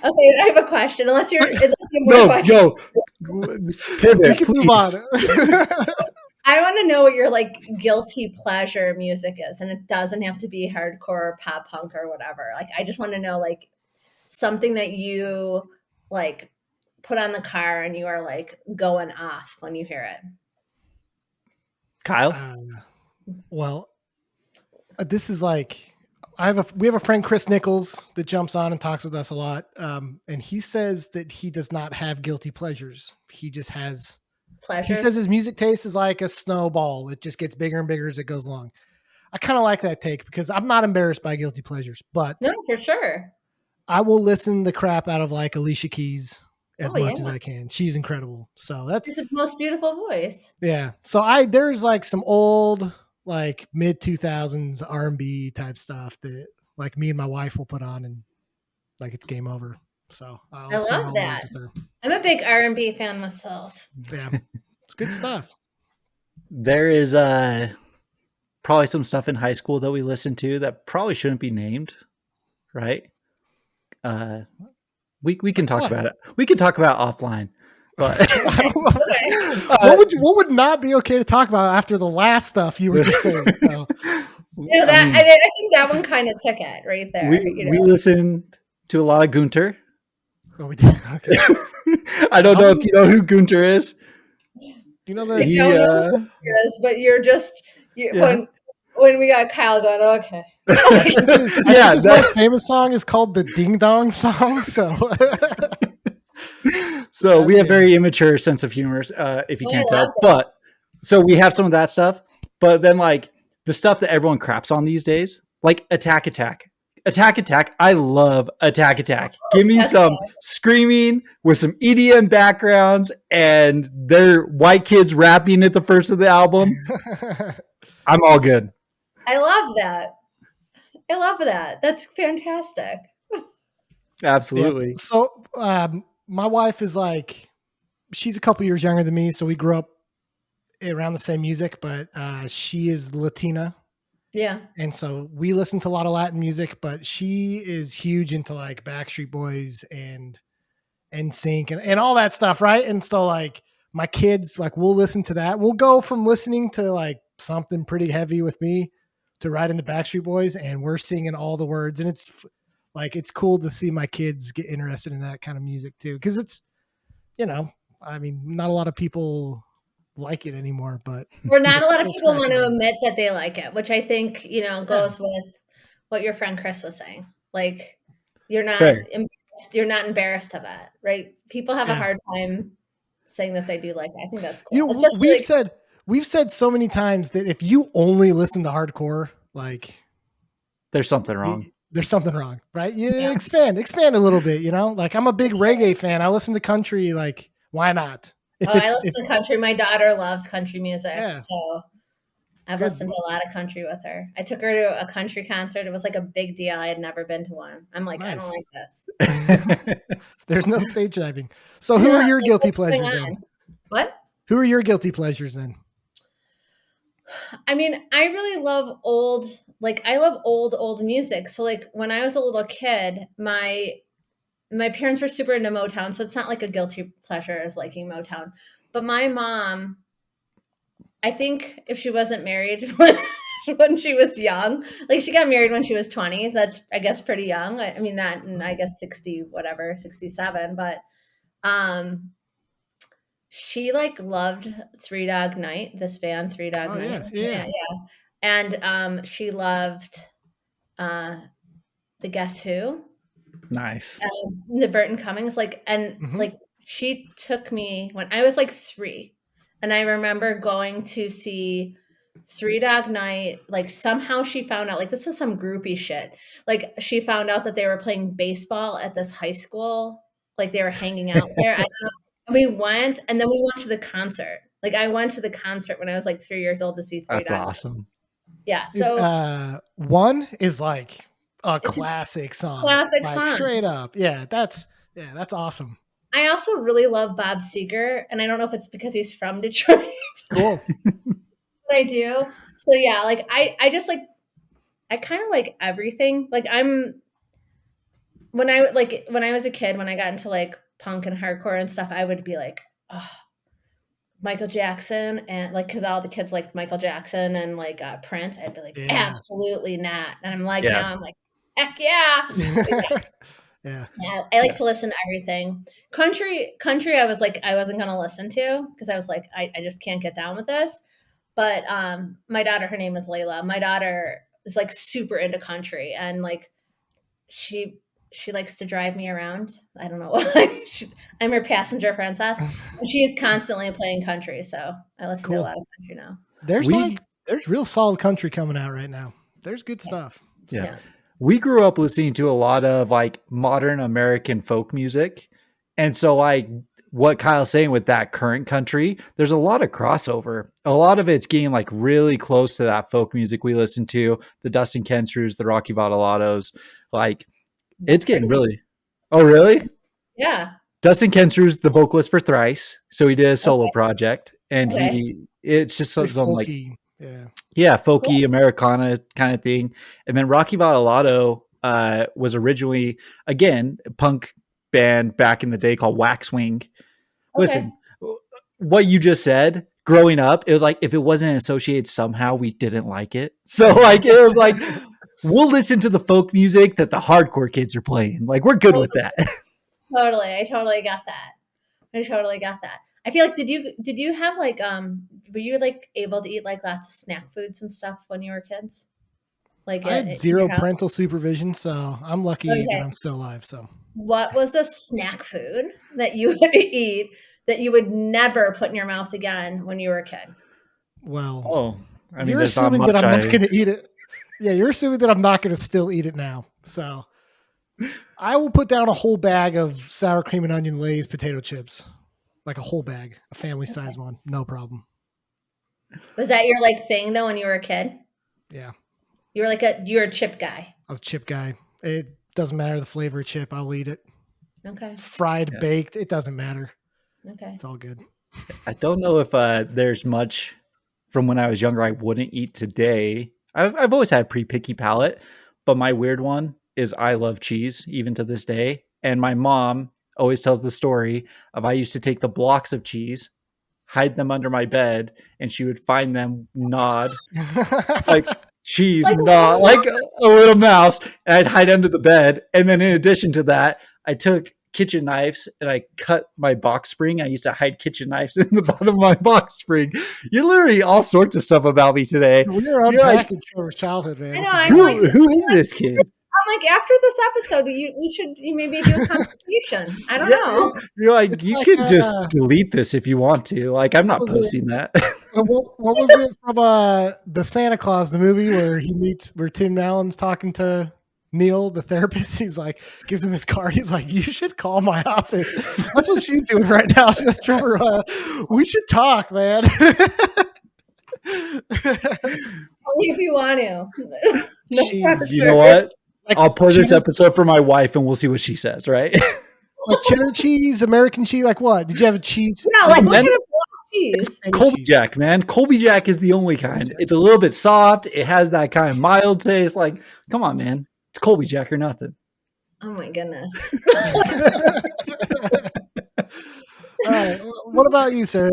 Okay, I have a question. Unless you have more questions. Pivot, we can move on. I want to know what your like guilty pleasure music is, and it doesn't have to be hardcore or pop punk or whatever. Like, I just want to know like something that you like put on the car and you are like going off when you hear it. Kyle? Well, this is like we have a friend, Chris Nichols, that jumps on and talks with us a lot. And he says that he does not have guilty pleasures. He just has pleasures. He says his music taste is like a snowball. It just gets bigger and bigger as it goes along. I kind of like that take because I'm not embarrassed by guilty pleasures, but no, for sure. I will listen the crap out of like Alicia Keys as much as I can. She's incredible. So that's the most beautiful voice. Yeah. So there's like some old, like mid 2000s R&B type stuff that like me and my wife will put on and like it's game over. So I love that. I'm a big R&B fan myself. Yeah. It's good stuff. There is probably some stuff in high school that we listened to that probably shouldn't be named, right? We can talk about it. We can talk about offline. But what would not be okay to talk about after the last stuff you were just saying? So. I think that one kind of took it right there. We listened to a lot of Gunter. Oh, we did. Okay. I don't know if you know who Gunter is. You know that I don't know who he is, but you're just when we got Kyle going, okay. I think his most famous song is called the Ding Dong Song. So we have very immature sense of humor, if you can't tell. But so we have some of that stuff, but then like the stuff that everyone craps on these days, like Attack. I love Attack. Give me some screaming with some EDM backgrounds and they're white kids rapping at the first of the album. I'm all good. I love that. That's fantastic. Absolutely. Yeah. So my wife is like, she's a couple years younger than me. So we grew up around the same music, but she is Latina. Yeah. And so we listen to a lot of Latin music, but she is huge into like Backstreet Boys and NSYNC and all that stuff. Right. And so like my kids, like we'll listen to that. We'll go from listening to like something pretty heavy with me to riding the Backstreet Boys and we're singing all the words. And it's like, it's cool to see my kids get interested in that kind of music too. Cause it's, I mean, not a lot of people like it anymore, but or not a lot of people want to admit that they like it, which I think, goes with what your friend Chris was saying. Like you're not embarrassed of it, right? People have a hard time saying that they do like it. I think that's cool. We've said so many times that if you only listen to hardcore, like there's something wrong. There's something wrong, right? Expand a little bit, like I'm a big reggae fan. I listen to country. Like, why not? I listen to country. My daughter loves country music. Yeah. So I've listened to a lot of country with her. I took her to a country concert. It was like a big deal. I had never been to one. I'm like, nice. I don't like this. There's no stage diving. So who are your guilty pleasures then? What? Who are your guilty pleasures then? I mean, I really love old music. So like when I was a little kid, my parents were super into Motown, so it's not like a guilty pleasure as liking Motown. But my mom, I think if she wasn't married when she was young, like she got married when she was 20, that's I guess pretty young. I mean not in I guess 67, but she like loved Three Dog Night, this band Three Dog Night. Yeah. And she loved the Guess Who. Nice. The Burton Cummings, like she took me when I was like 3, and I remember going to see Three Dog Night. Like somehow she found out, like this is some groupie shit. Like she found out that they were playing baseball at this high school. Like they were hanging out there. I don't know. And we went, and then we went to the concert. Like I went to the concert when I was like 3 years old to see Three Dog Night. That's awesome. Yeah. So one is like a classic song. Straight up. Yeah, that's awesome. I also really love Bob Seger, and I don't know if it's because he's from Detroit. Cool. But I do. So yeah, like I just like I kind of like everything. Like when I was a kid, when I got into like punk and hardcore and stuff, I would be like, oh, Michael Jackson, and like because all the kids liked Michael Jackson and like Prince, I'd be like, Yeah. absolutely not. And I'm like, Yeah. now I'm like, heck yeah. Yeah. Yeah, I like to listen to everything. Country, I was like, I wasn't gonna listen to because I was like, I just can't get down with this. But my daughter, her name is Layla. My daughter is like super into country, and like she she likes to drive me around. I don't know why. I'm her passenger princess, and she is constantly playing country. So I listen to a Cool. lot of country now. There's real solid country coming out right now. There's good stuff. Yeah. Yeah. We grew up listening to a lot of like modern American folk music. And so like what Kyle's saying with that current country, there's a lot of crossover. A lot of it's getting like really close to that folk music we listen to, the Dustin Kensrues, the Rocky Votolados. Like it's getting really. Oh, really? Yeah. Dustin Kensrue's the vocalist for Thrice. So he did a solo Okay. project and Okay. it's just Very something like, folky. Yeah. yeah, folky Cool. Americana kind of thing. And then Rocky Votolato was originally, again, a punk band back in the day called Waxwing. Okay. Listen, what you just said, growing up, it was like if it wasn't associated somehow, we didn't like it. So like it was like we'll listen to the folk music that the hardcore kids are playing. Like we're good with that. Totally. I totally got that. I totally got that. I feel like did you have like were you like able to eat like lots of snack foods and stuff when you were kids? Like I had in zero your house? parental supervision, so I'm lucky that Okay. I'm still alive. So What was a snack food that you would eat that you would never put in your mouth again when you were a kid? well, Oh, I mean, you're there's not assuming that much I'm not going to eat it. Yeah, you're assuming that I'm not going to still eat it now. So I will put down a whole bag of sour cream and onion Lay's potato chips, like a whole bag, a family size one, no problem. Was that your like thing though when you were a kid? Yeah, You're a chip guy. I was a chip guy. It doesn't matter the flavor of chip. I'll eat it. Okay. Fried, Yeah. baked, it doesn't matter. Okay. It's all good. I don't know if there's much from when I was younger I wouldn't eat today. I've always had a pretty picky palate, but my weird one is I love cheese even to this day. And my mom always tells the story of I used to take the blocks of cheese, hide them under my bed, and she would find them gnawed like cheese, Like not like a little mouse, and I'd hide under the bed. And then in addition to that, I took kitchen knives and I cut my box spring. I used to hide kitchen knives in the bottom of my box spring. You're literally all sorts of stuff about me today. We are You're like, unpacking Trevor's childhood, man. I This know, is I'm great. like- who is this kid? I'm like after this episode, we should maybe do a contribution. I don't know. You're like, It's you like, could just delete this if you want to. Like, I'm not was it? posting that. What was it from the Santa Claus, the movie where Tim Allen's talking to Neil, the therapist? He's like, gives him his card. He's like, you should call my office. That's what she's doing right now. She's like, Trevor, we should talk, man. Only if you want to. No Jeez. pressure. You know what? Like I'll play this cheddar, episode for my wife and we'll see what she says, right? like cheddar cheese, American cheese. Like what? Did you have a cheese? Yeah, like what man. kind of cheese? Any Colby cheese. Jack, man. Colby Jack is the only kind. Jack. It's a little bit soft. It has that kind of mild taste. Like, come on, man. It's Colby Jack or nothing. Oh my goodness. All right. What about you, sir?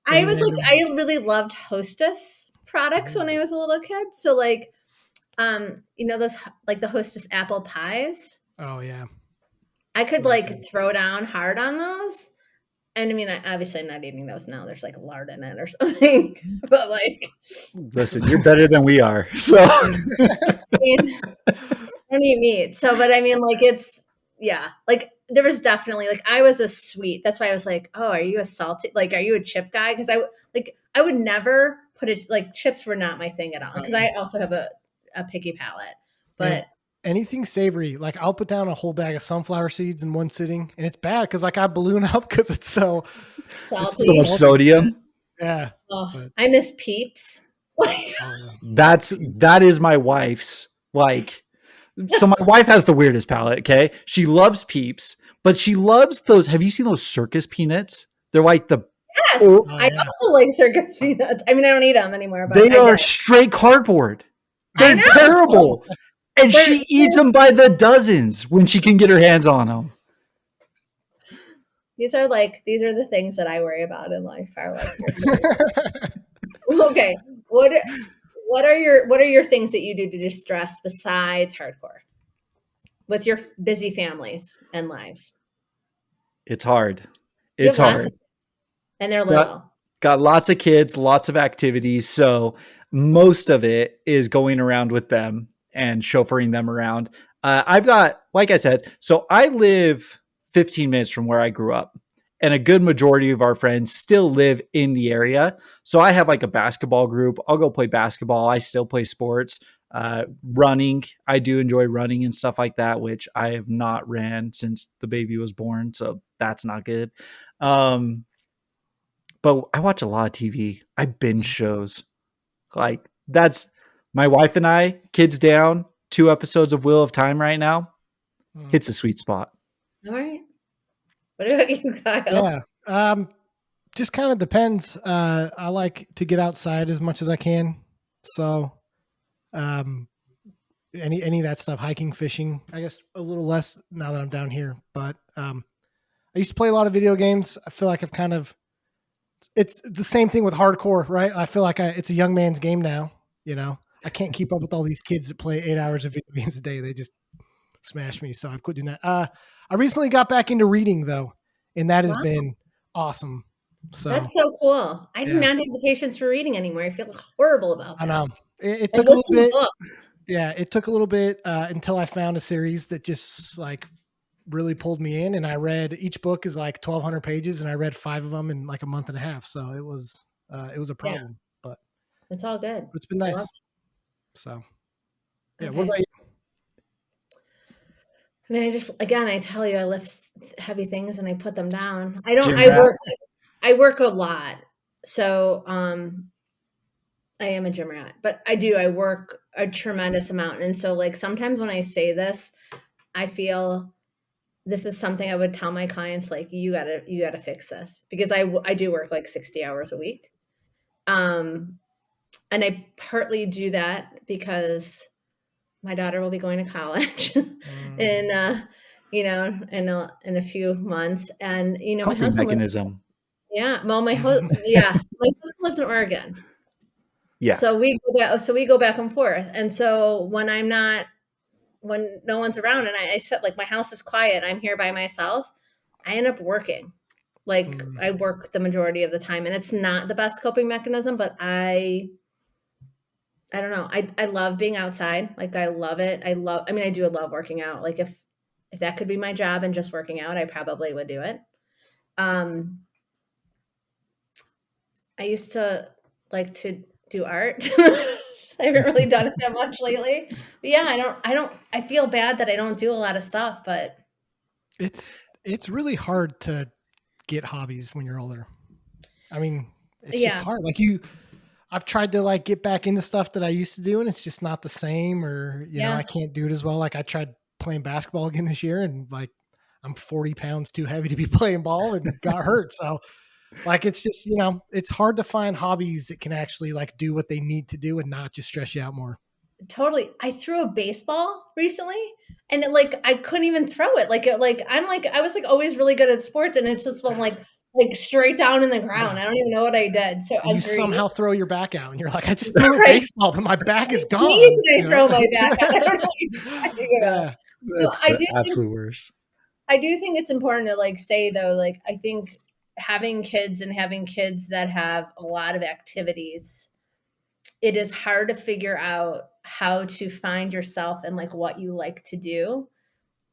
I really loved Hostess products when I was a little kid. So like, you know, those like the Hostess apple pies. Oh yeah. I could like throw down hard on those. And I mean, obviously I'm not eating those now. There's like lard in it or something. But like, Listen, you're better than we are. So I mean, I don't eat meat. So, but I mean, like yeah, like there was definitely like I was a sweet. That's why I was like, oh, are you a salty? Like, are you a chip guy? Because I would never put it like chips were not my thing at all. Because I also have a picky palate. But anything savory, like I'll put down a whole bag of sunflower seeds in one sitting, and it's bad because like I balloon up because it's so salty. so much sodium. yeah. Oh, I miss Peeps. Like, That is my wife's. Like, so my wife has the weirdest palate. Okay, she loves Peeps, but she loves those. Have you seen those circus peanuts? They're like the Yes, Oh, I also like circus peanuts. I mean, I don't eat them anymore, but they I are did. straight cardboard. I They're know. terrible. And They're, she eats them by the dozens when she can get her hands on them. these are the things that I worry about in life. Are like your okay. What are your things that you do to distress besides hardcore with your busy families and lives? It's hard. You It's have lots hard. of, and they're Got, little. got lots of kids, lots of activities. So most of it is going around with them and chauffeuring them around. I've got, like I said, so I live 15 minutes from where I grew up. And a good majority of our friends still live in the area. So I have like a basketball group. I'll go play basketball. I still play sports. Running. I do enjoy running and stuff like that, which I have not ran since the baby was born. So that's not good. Um, but I watch a lot of TV. I binge shows. Like that's my wife and I, kids down, 2 episodes of Wheel of Time right now. Hits a sweet spot. All right. What about you, Kyle? Yeah. Just kind of depends. I like to get outside as much as I can. So, any of that stuff, hiking, fishing, I guess a little less now that I'm down here, but, I used to play a lot of video games. I feel like it's the same thing with hardcore, right? I feel like it's a young man's game now. I can't keep up with all these kids that play 8 hours of video games a day. They just smash me. So I've quit doing that. I recently got back into reading though, and that has been awesome. So That's so cool. I do yeah. not have the patience for reading anymore. I feel horrible about I that. know it And took a little listen to bit. books. Yeah, it took a little bit until I found a series that just like really pulled me in, and I read each book is like 1,200 pages, and I read 5 of them in like a month and a half. So it was a Yeah, problem, but it's all good. it's been I nice. love So yeah, what Okay. about you? I mean, I tell you, I lift heavy things and I put them down. Gym I rat. work a lot. So, I am a gym rat, but I work a tremendous amount. And so like sometimes when I say this, I feel this is something I would tell my clients, like, you gotta fix this because I do work like 60 hours a week. Um, and I partly do that because my daughter will be going to college in, in a few months. And, my Coping husband lives, mechanism. yeah, well, my husband lives in Oregon. Yeah. So we go back and forth. And so when no one's around and I said like my house is quiet, I'm here by myself, I end up working. Like I work the majority of the time and it's not the best coping mechanism, but I don't know. I love being outside. Like I love it. I do love working out. Like if that could be my job and just working out, I probably would do it. Um I used to like to do art. I haven't really done it that much lately. But yeah, I feel bad that I don't do a lot of stuff, but It's really hard to get hobbies when you're older. I mean, it's just yeah. hard. I've tried to like get back into stuff that I used to do, and it's just not the same, or Yeah. I can't do it as well. Like I tried playing basketball again this year, and like I'm 40 pounds too heavy to be playing ball, and got hurt. So like it's just it's hard to find hobbies that can actually like do what they need to do and not just stress you out more. Totally. I threw a baseball recently and I couldn't even throw it. I was like always really good at sports and it's just like straight down in the ground. Yeah. I don't even know what I did. So And you agree. somehow throw your back out, and you're like, I just threw a Right. baseball, but my back is I gone. sneeze and I throw my back out. I don't know how to figure it out. Yeah. So That's the absolute worst. I do think it's important to like say though, like I think having kids and having kids that have a lot of activities, it is hard to figure out how to find yourself and like what you like to do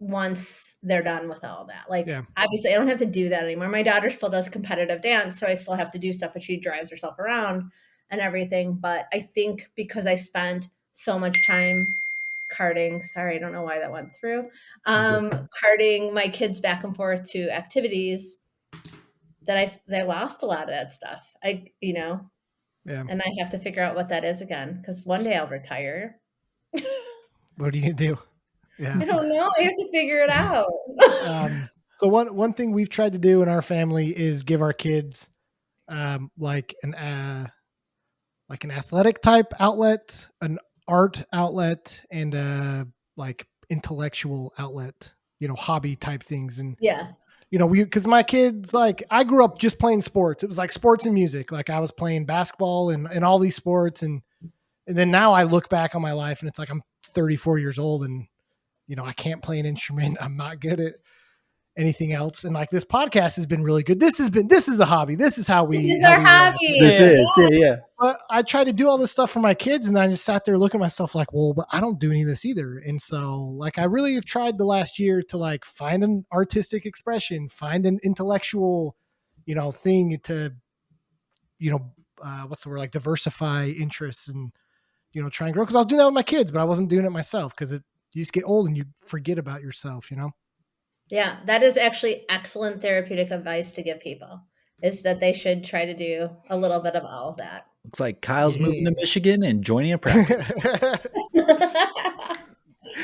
once they're done with all that. Like Yeah. obviously I don't have to do that anymore. My daughter still does competitive dance, so I still have to do stuff, but she drives herself around and everything. But I think because I spent so much time carting, sorry, I don't know why that went through, carting my kids back and forth to activities that I lost a lot of that stuff. Yeah. And I have to figure out what that is again because one day I'll retire. What are you gonna do? Yeah. I don't know. I have to figure it out. So one thing we've tried to do in our family is give our kids like an athletic type outlet, an art outlet, and like intellectual outlet, hobby type things. And Yeah. because my kids, like, I grew up just playing sports. It was like sports and music. Like, I was playing basketball and all these sports. And then now I look back on my life and it's like I'm 34 years old and, I can't play an instrument. I'm not good at anything else. And like, this podcast has been really good. This is the hobby. This is how This we, is our hobby. This is, yeah. But I try to do all this stuff for my kids, and I just sat there looking at myself like, well, but I don't do any of this either. And so, like, I really have tried the last year to like find an artistic expression, find an intellectual, thing to, what's the word, like diversify interests and, try and grow. Because I was doing that with my kids, but I wasn't doing it myself because you just get old and you forget about yourself, Yeah, that is actually excellent therapeutic advice to give people, is that they should try to do a little bit of all of that. Looks like Kyle's moving to Michigan and joining a practice. I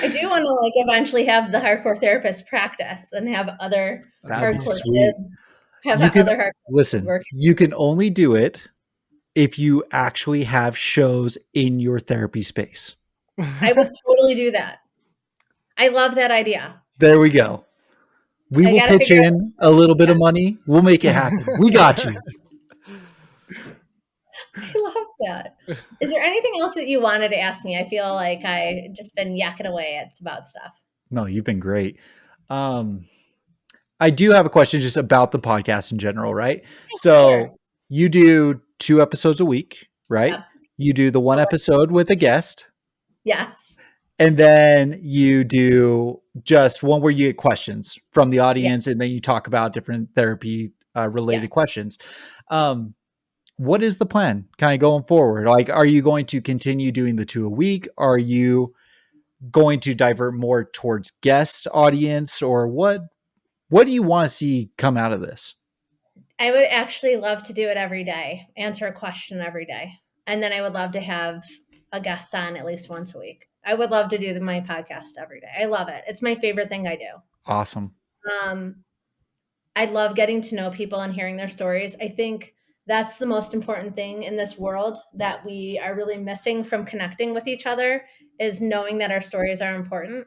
do want to like eventually have the hardcore therapist practice and have other That'd be hardcore sweet. kids have You can, other hardcore listen, work. you can only do it if you actually have shows in your therapy space. I would totally do that. I love that idea. There we go. We I will gotta pitch figure out- in a little bit of money. We'll make it happen. We got you. I love that. Is there anything else that you wanted to ask me? I feel like I just been yakking away about stuff. No, you've been great. I do have a question just about the podcast in general, right? So Sure. you do 2 episodes a week, right? Yep. You do the one episode with a guest, Yes. and then you do just one where you get questions from the audience, and then you talk about different therapy related questions. What is the plan kind of going forward? Like, are you going to continue doing the 2 a week? Are you going to divert more towards guest audience, or what do you want to see come out of this? I would actually love to do it every day, answer a question every day. And then I would love to have a guest on at least once a week. I would love to do my podcast every day. I love it. It's my favorite thing I do. Awesome. I love getting to know people and hearing their stories. I think that's the most important thing in this world that we are really missing from connecting with each other, is knowing that our stories are important.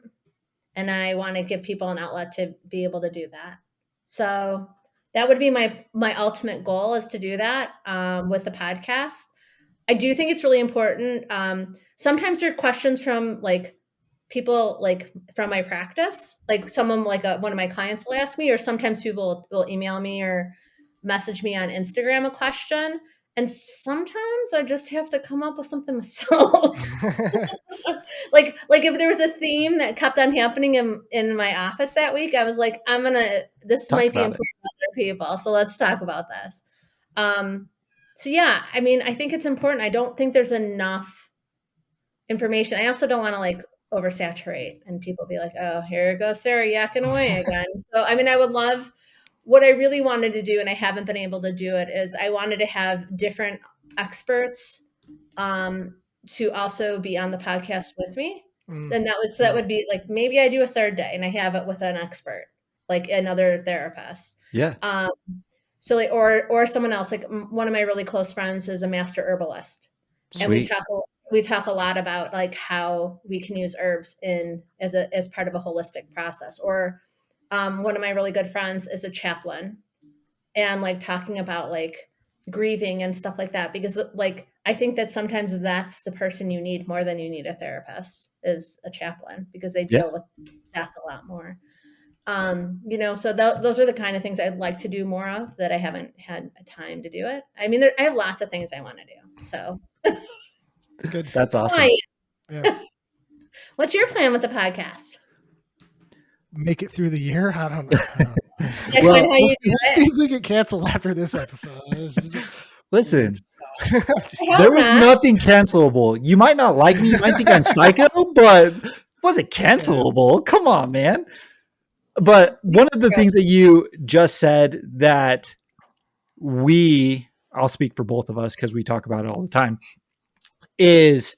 And I want to give people an outlet to be able to do that. So that would be my ultimate goal, is to do that with the podcast. I do think it's really important. Sometimes there are questions from like people like from my practice, like someone like one of my clients will ask me, or sometimes people will email me or message me on Instagram a question. And sometimes I just have to come up with something myself. like if there was a theme that kept on happening in my office that week, I was like, this might be important to other people. So let's talk about this. So yeah, I mean, I think it's important. I don't think there's enough information. I also don't want to like oversaturate and people be like, oh, here goes Sarah yakking away again. So, I mean, I would love, what I really wanted to do, and I haven't been able to do it, is I wanted to have different experts to also be on the podcast with me. And that would be like, maybe I do a third day and I have it with an expert, like another therapist. Yeah. So like, or someone else, like one of my really close friends is a master herbalist. Sweet. And we talk a lot about like how we can use herbs as part of a holistic process. Or one of my really good friends is a chaplain, and like talking about like grieving and stuff like that, because like I think that sometimes that's the person you need more than you need a therapist, is a chaplain, because they deal with death a lot more. So those are the kind of things I'd like to do more of that I haven't had time to do it. I mean, I have lots of things I want to do. So good. That's awesome. Yeah. What's your plan with the podcast? Make it through the year? I don't know. Well, We'll see if we get canceled after this episode. Listen, there was nothing cancelable. You might not like me. You might think I'm psycho, but was it cancelable? Come on, man. But one of the things that you just said that I'll speak for both of us because we talk about it all the time, is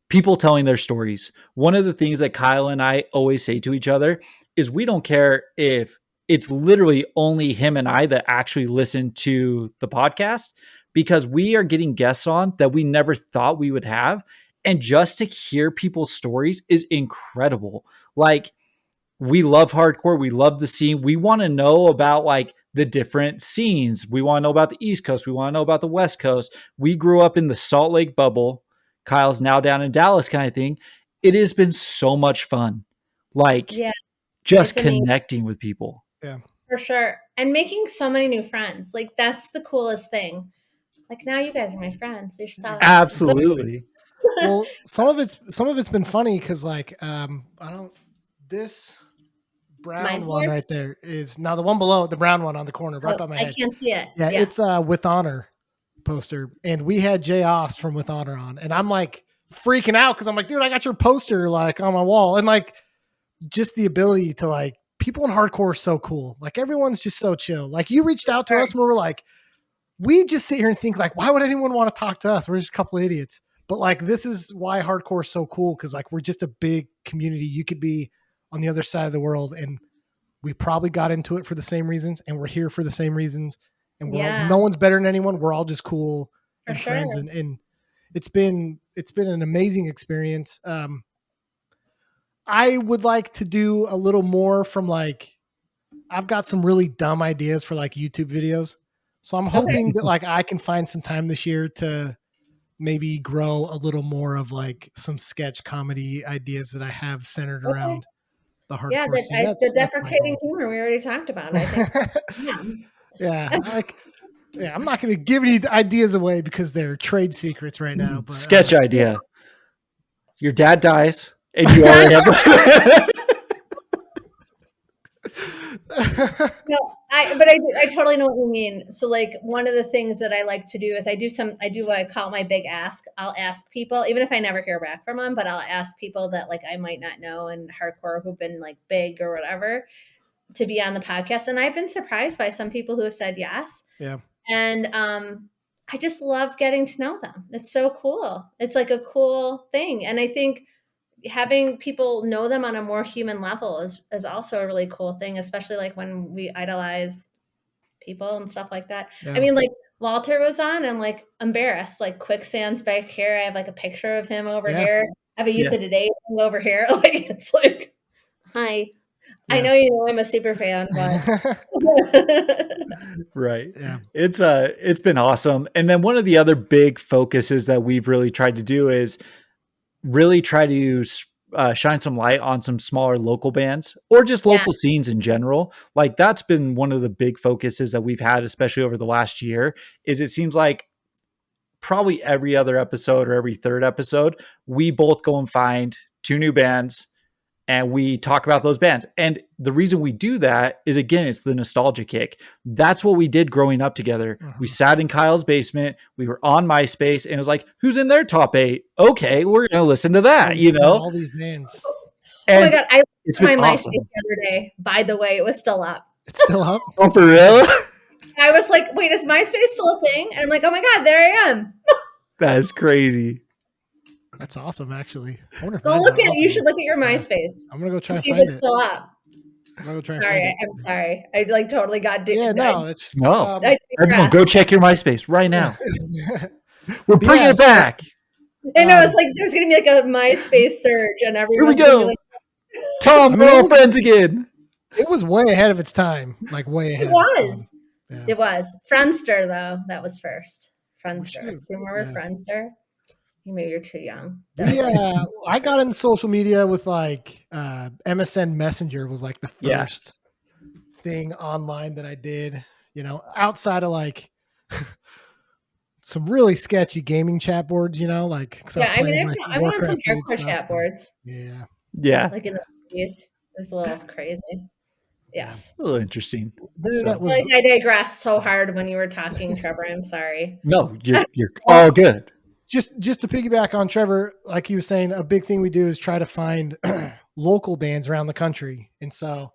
people telling their stories. One of the things that Kyle and I always say to each other is we don't care if it's literally only him and I that actually listen to the podcast because we are getting guests on that we never thought we would have. And just to hear people's stories is incredible. Like, we love hardcore. We love the scene. We want to know about like the different scenes. We want to know about the East Coast. We want to know about the West Coast. We grew up in the Salt Lake bubble. Kyle's now down in Dallas kind of thing. It has been so much fun. Like Yeah, just it's amazing. connecting with people. Yeah. For sure. And making so many new friends. Like that's the coolest thing. Like now you guys are my friends. You're still Absolutely. Well, some of it's been funny because like I don't this brown Mine one horse? right there is now the one below the brown one on the corner right by my I head. can't see it. Yeah, it's With Honor poster, and we had Jay Ost from With Honor on, and I'm like freaking out because I'm like, dude, I got your poster like on my wall, and like just the ability to like people in hardcore are so cool. Like everyone's just so chill. Like you reached out to us and we were like, we just sit here and think like, why would anyone want to talk to us? We're just a couple of idiots. But like, this is why hardcore is so cool. Cause like, we're just a big community. You could be on the other side of the world and we probably got into it for the same reasons and we're here for the same reasons. And we're all, no one's better than anyone. We're all just cool and friends. And it's been an amazing experience. I would like to do a little more from like, I've got some really dumb ideas for like YouTube videos. So I'm hoping that like I can find some time this year to maybe grow a little more of like some sketch comedy ideas that I have centered around the hardcore scene. The deprecating humor we already talked about. I think. Yeah, I'm not going to give any ideas away because they're trade secrets right now. But, sketch idea. Your dad dies and you already have I totally know what you mean. So like one of the things that I like to do is I do what I call my big ask. I'll ask people, even if I never hear back from them, but I'll ask people that like I might not know in hardcore who've been like big or whatever to be on the podcast. And I've been surprised by some people who have said yes. Yeah. And I just love getting to know them. It's so cool. It's like a cool thing. And I think having people know them on a more human level is also a really cool thing, especially like when we idolize people and stuff like that. Yeah. I mean, like Walter was on, I'm like embarrassed, like Quicksand's back here. I have like a picture of him over here. I have a Youth of Today thing over here. Like, it's like, hi. Yeah. I know you know I'm a super fan, but right. Yeah. It's been awesome. And then one of the other big focuses that we've really tried to do is really try to shine some light on some smaller local bands or just local scenes in general. Like that's been one of the big focuses that we've had, especially over the last year, is it seems like probably every other episode or every third episode, we both go and find 2 new bands and we talk about those bands. And the reason we do that is, again, it's the nostalgia kick. That's what we did growing up together. Mm-hmm. We sat in Kyle's basement. We were on MySpace and it was like, who's in their top 8? Okay, we're going to listen to that, you know? All these bands. And oh my God, I looked at my MySpace the other day. By the way, it was still up. It's still up? Oh, for real? I was like, wait, is MySpace still a thing? And I'm like, oh my God, there I am. That is crazy. That's awesome, actually. I wonder if you should look at your MySpace. I'm gonna go try and see find if it's still up. I'm gonna go try. I'm sorry. I like totally got. It's everyone, go check your MySpace right now. We're bringing it back. I know it's like there's gonna be like a MySpace surge, and everyone. Here we go. Like, Tom, we're all friends again. It was way ahead of its time. Like way ahead. It was. Yeah. It was Friendster though. That was first. Friendster. Do you remember Friendster? Maybe you're too young. Yeah, I got into social media with like MSN Messenger was like the first thing online that I did, you know, outside of like some really sketchy gaming chat boards, you know, like I'm on some hardcore chat boards. Yeah. Like in the 80s. It was a little crazy. Yes. A little interesting. I digressed so hard when you were talking, Trevor. I'm sorry. No, you're all good. Just to piggyback on Trevor, like he was saying, a big thing we do is try to find local bands around the country. And so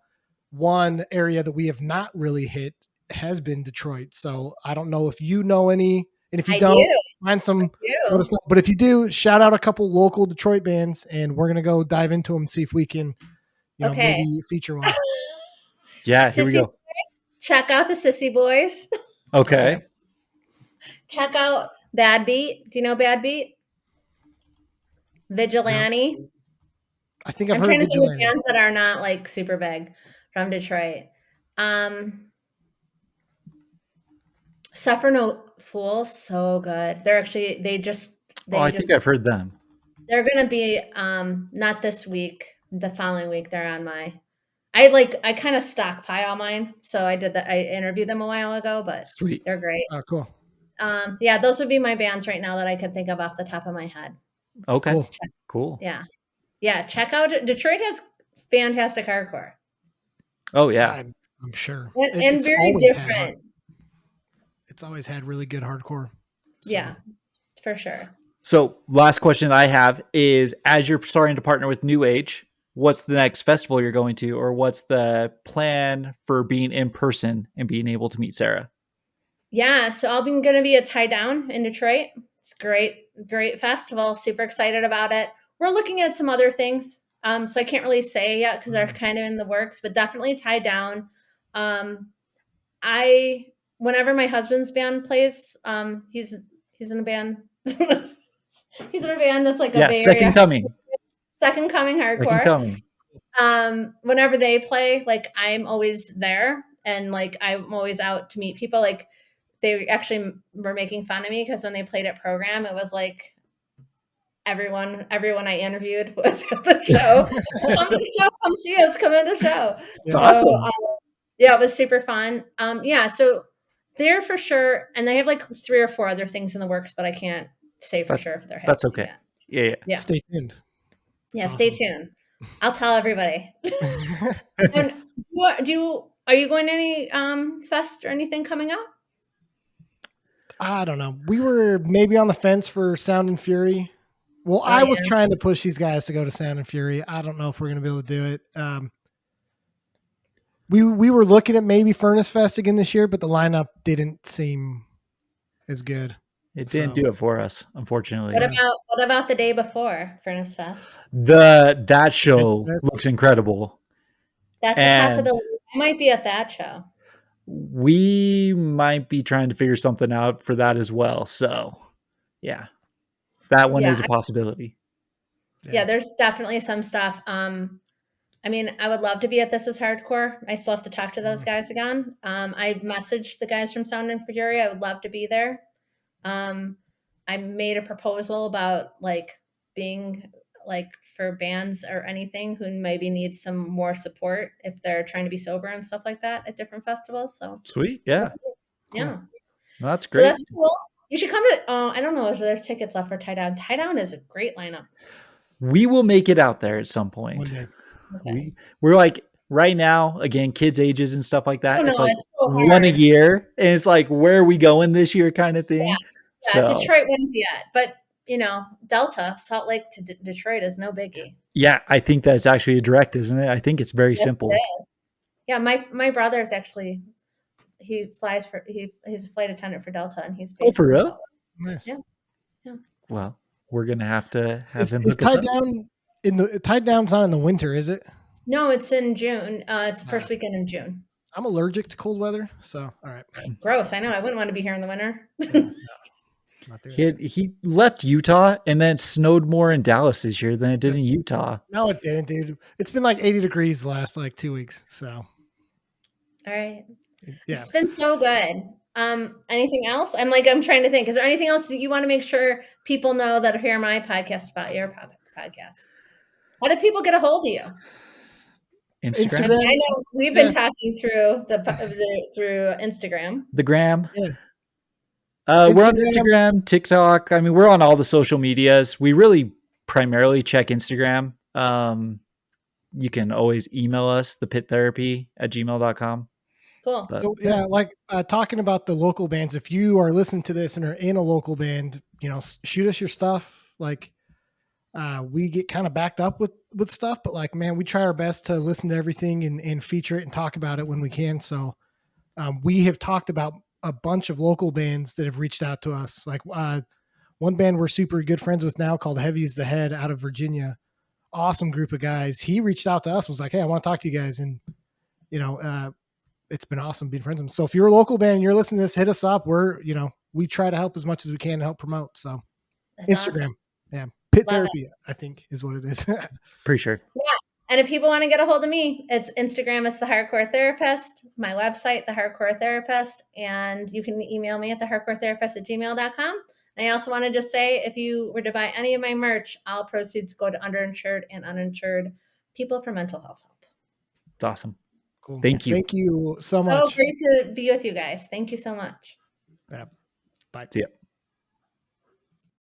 one area that we have not really hit has been Detroit. So I don't know if you know any, and if you don't, find some. Let us know. But if you do, shout out a couple local Detroit bands, and we're going to go dive into them and see if we can, maybe feature one. Yeah, here we Sissy go. Boys. Check out the Sissy Boys. Okay. Okay. Check out Bad Beat. Do you know Bad Beat? Vigilante. I think I've I'm heard trying to think of Vigilante. bands that are not like super big from Detroit. Suffer No Fools, so good. They're actually Oh, I think I've heard them. they're gonna be not this week, the following week. They're on my I kind of stockpile mine. So I interviewed them a while ago, but Sweet. they're great. Oh, cool. Yeah, those would be my bands right now that I could think of off the top of my head. Okay. Cool. Cool. Yeah. Yeah. Check out Detroit has fantastic hardcore. Oh yeah. I'm sure. And It's very always different. It's always had really good hardcore. So. Yeah, for sure. So last question I have is, as you're starting to partner with New Age, what's the next festival you're going to, or what's the plan for being in person and being able to meet Sarah? Yeah, so I'm going to be at Tie Down in Detroit. It's great festival. Super excited about it. We're looking at some other things. So I can't really say yet because they're kind of in the works, but definitely Tie Down. Whenever my husband's band plays, he's in a band. He's in a band that's like a Bay Second Area Coming. Second Coming Second hardcore. Coming. Whenever they play, like I'm always there, and like I'm always out to meet people. Like they actually were making fun of me because when they played at Program, it was like everyone I interviewed was at the show. Come to the show, come see us, come in the show. It's awesome. Yeah, it was super fun. Yeah, so they're for sure, and they have like 3 or 4 other things in the works, but I can't say for sure if they're happening. That's okay. Yet. Yeah. Stay tuned. Yeah, stay tuned. I'll tell everybody. And are you going to any fest or anything coming up? I don't know. We were maybe on the fence for Sound and Fury. Well, I was trying to push these guys to go to Sound and Fury. I don't know if we're going to be able to do it. We were looking at maybe Furnace Fest again this year, but the lineup didn't seem as good. It didn't do it for us, unfortunately. What about the day before Furnace Fest? That show looks incredible. That's a possibility. I might be at that show. We might be trying to figure something out for that as well. So, yeah, that one is a possibility. Yeah, there's definitely some stuff. I mean, I would love to be at This Is Hardcore. I still have to talk to those guys again. I messaged the guys from Sound and Fury. I would love to be there. I made a proposal about like being like for bands or anything who maybe need some more support if they're trying to be sober and stuff like that at different festivals. So sweet. Yeah. Yeah. Well, that's great. So that's cool. You should come to, I don't know if there's tickets left for Tie Down. Tie Down is a great lineup. We will make it out there at some point. Okay. We're like right now, again, kids' ages and stuff like that. It's like it's so one a year. And it's like, where are we going this year kind of thing? Yeah, Detroit wouldn't be yet. But, Delta, Salt Lake to Detroit is no biggie. Yeah, I think that's actually a direct, isn't it? I think it's very simple. It is. Yeah, my brother is actually, he's a flight attendant for Delta, and he's based for real? Nice. Yeah. Well, we're gonna have to have him. Is Tied Down Tied Down's not in the winter, is it? No, it's in June. It's the first weekend in June. I'm allergic to cold weather, so all right. Gross. I know. I wouldn't want to be here in the winter. He left Utah, and then it snowed more in Dallas this year than it did in Utah. No, it didn't, dude. It's been like 80 degrees the last 2 weeks. So, all right. Yeah, it's been so good. Anything else? I'm trying to think. Is there anything else that you want to make sure people know that hear my podcast about your podcast? How do people get a hold of you? Instagram. I know we've been talking through through Instagram. The gram. Yeah. We're on Instagram, TikTok. I mean, we're on all the social medias. We really primarily check Instagram. You can always email us, thepitTherapy@gmail.com. Cool. So yeah, talking about the local bands, if you are listening to this and are in a local band, shoot us your stuff. We get kind of backed up with stuff, but man, we try our best to listen to everything and feature it and talk about it when we can. So we have talked about a bunch of local bands that have reached out to us. One band we're super good friends with now called Heavy's the Head out of Virginia. Awesome group of guys. He reached out to us, was like, "Hey, I want to talk to you guys." And it's been awesome being friends with them. So if you're a local band and you're listening to this, hit us up. We try to help as much as we can to help promote. So That's Instagram. awesome. Yeah. Pit Love Therapy, I think is what it is. Pretty sure. Yeah. And if people want to get a hold of me, it's Instagram. It's the Hardcore Therapist. My website, the Hardcore Therapist. And you can email me at thehardcoretherapist@gmail.com. And I also want to just say, if you were to buy any of my merch, all proceeds go to underinsured and uninsured people for mental health help. It's awesome. Cool. Thank you. Thank you so much. Oh, great to be with you guys. Thank you so much. Yeah. Bye. See ya.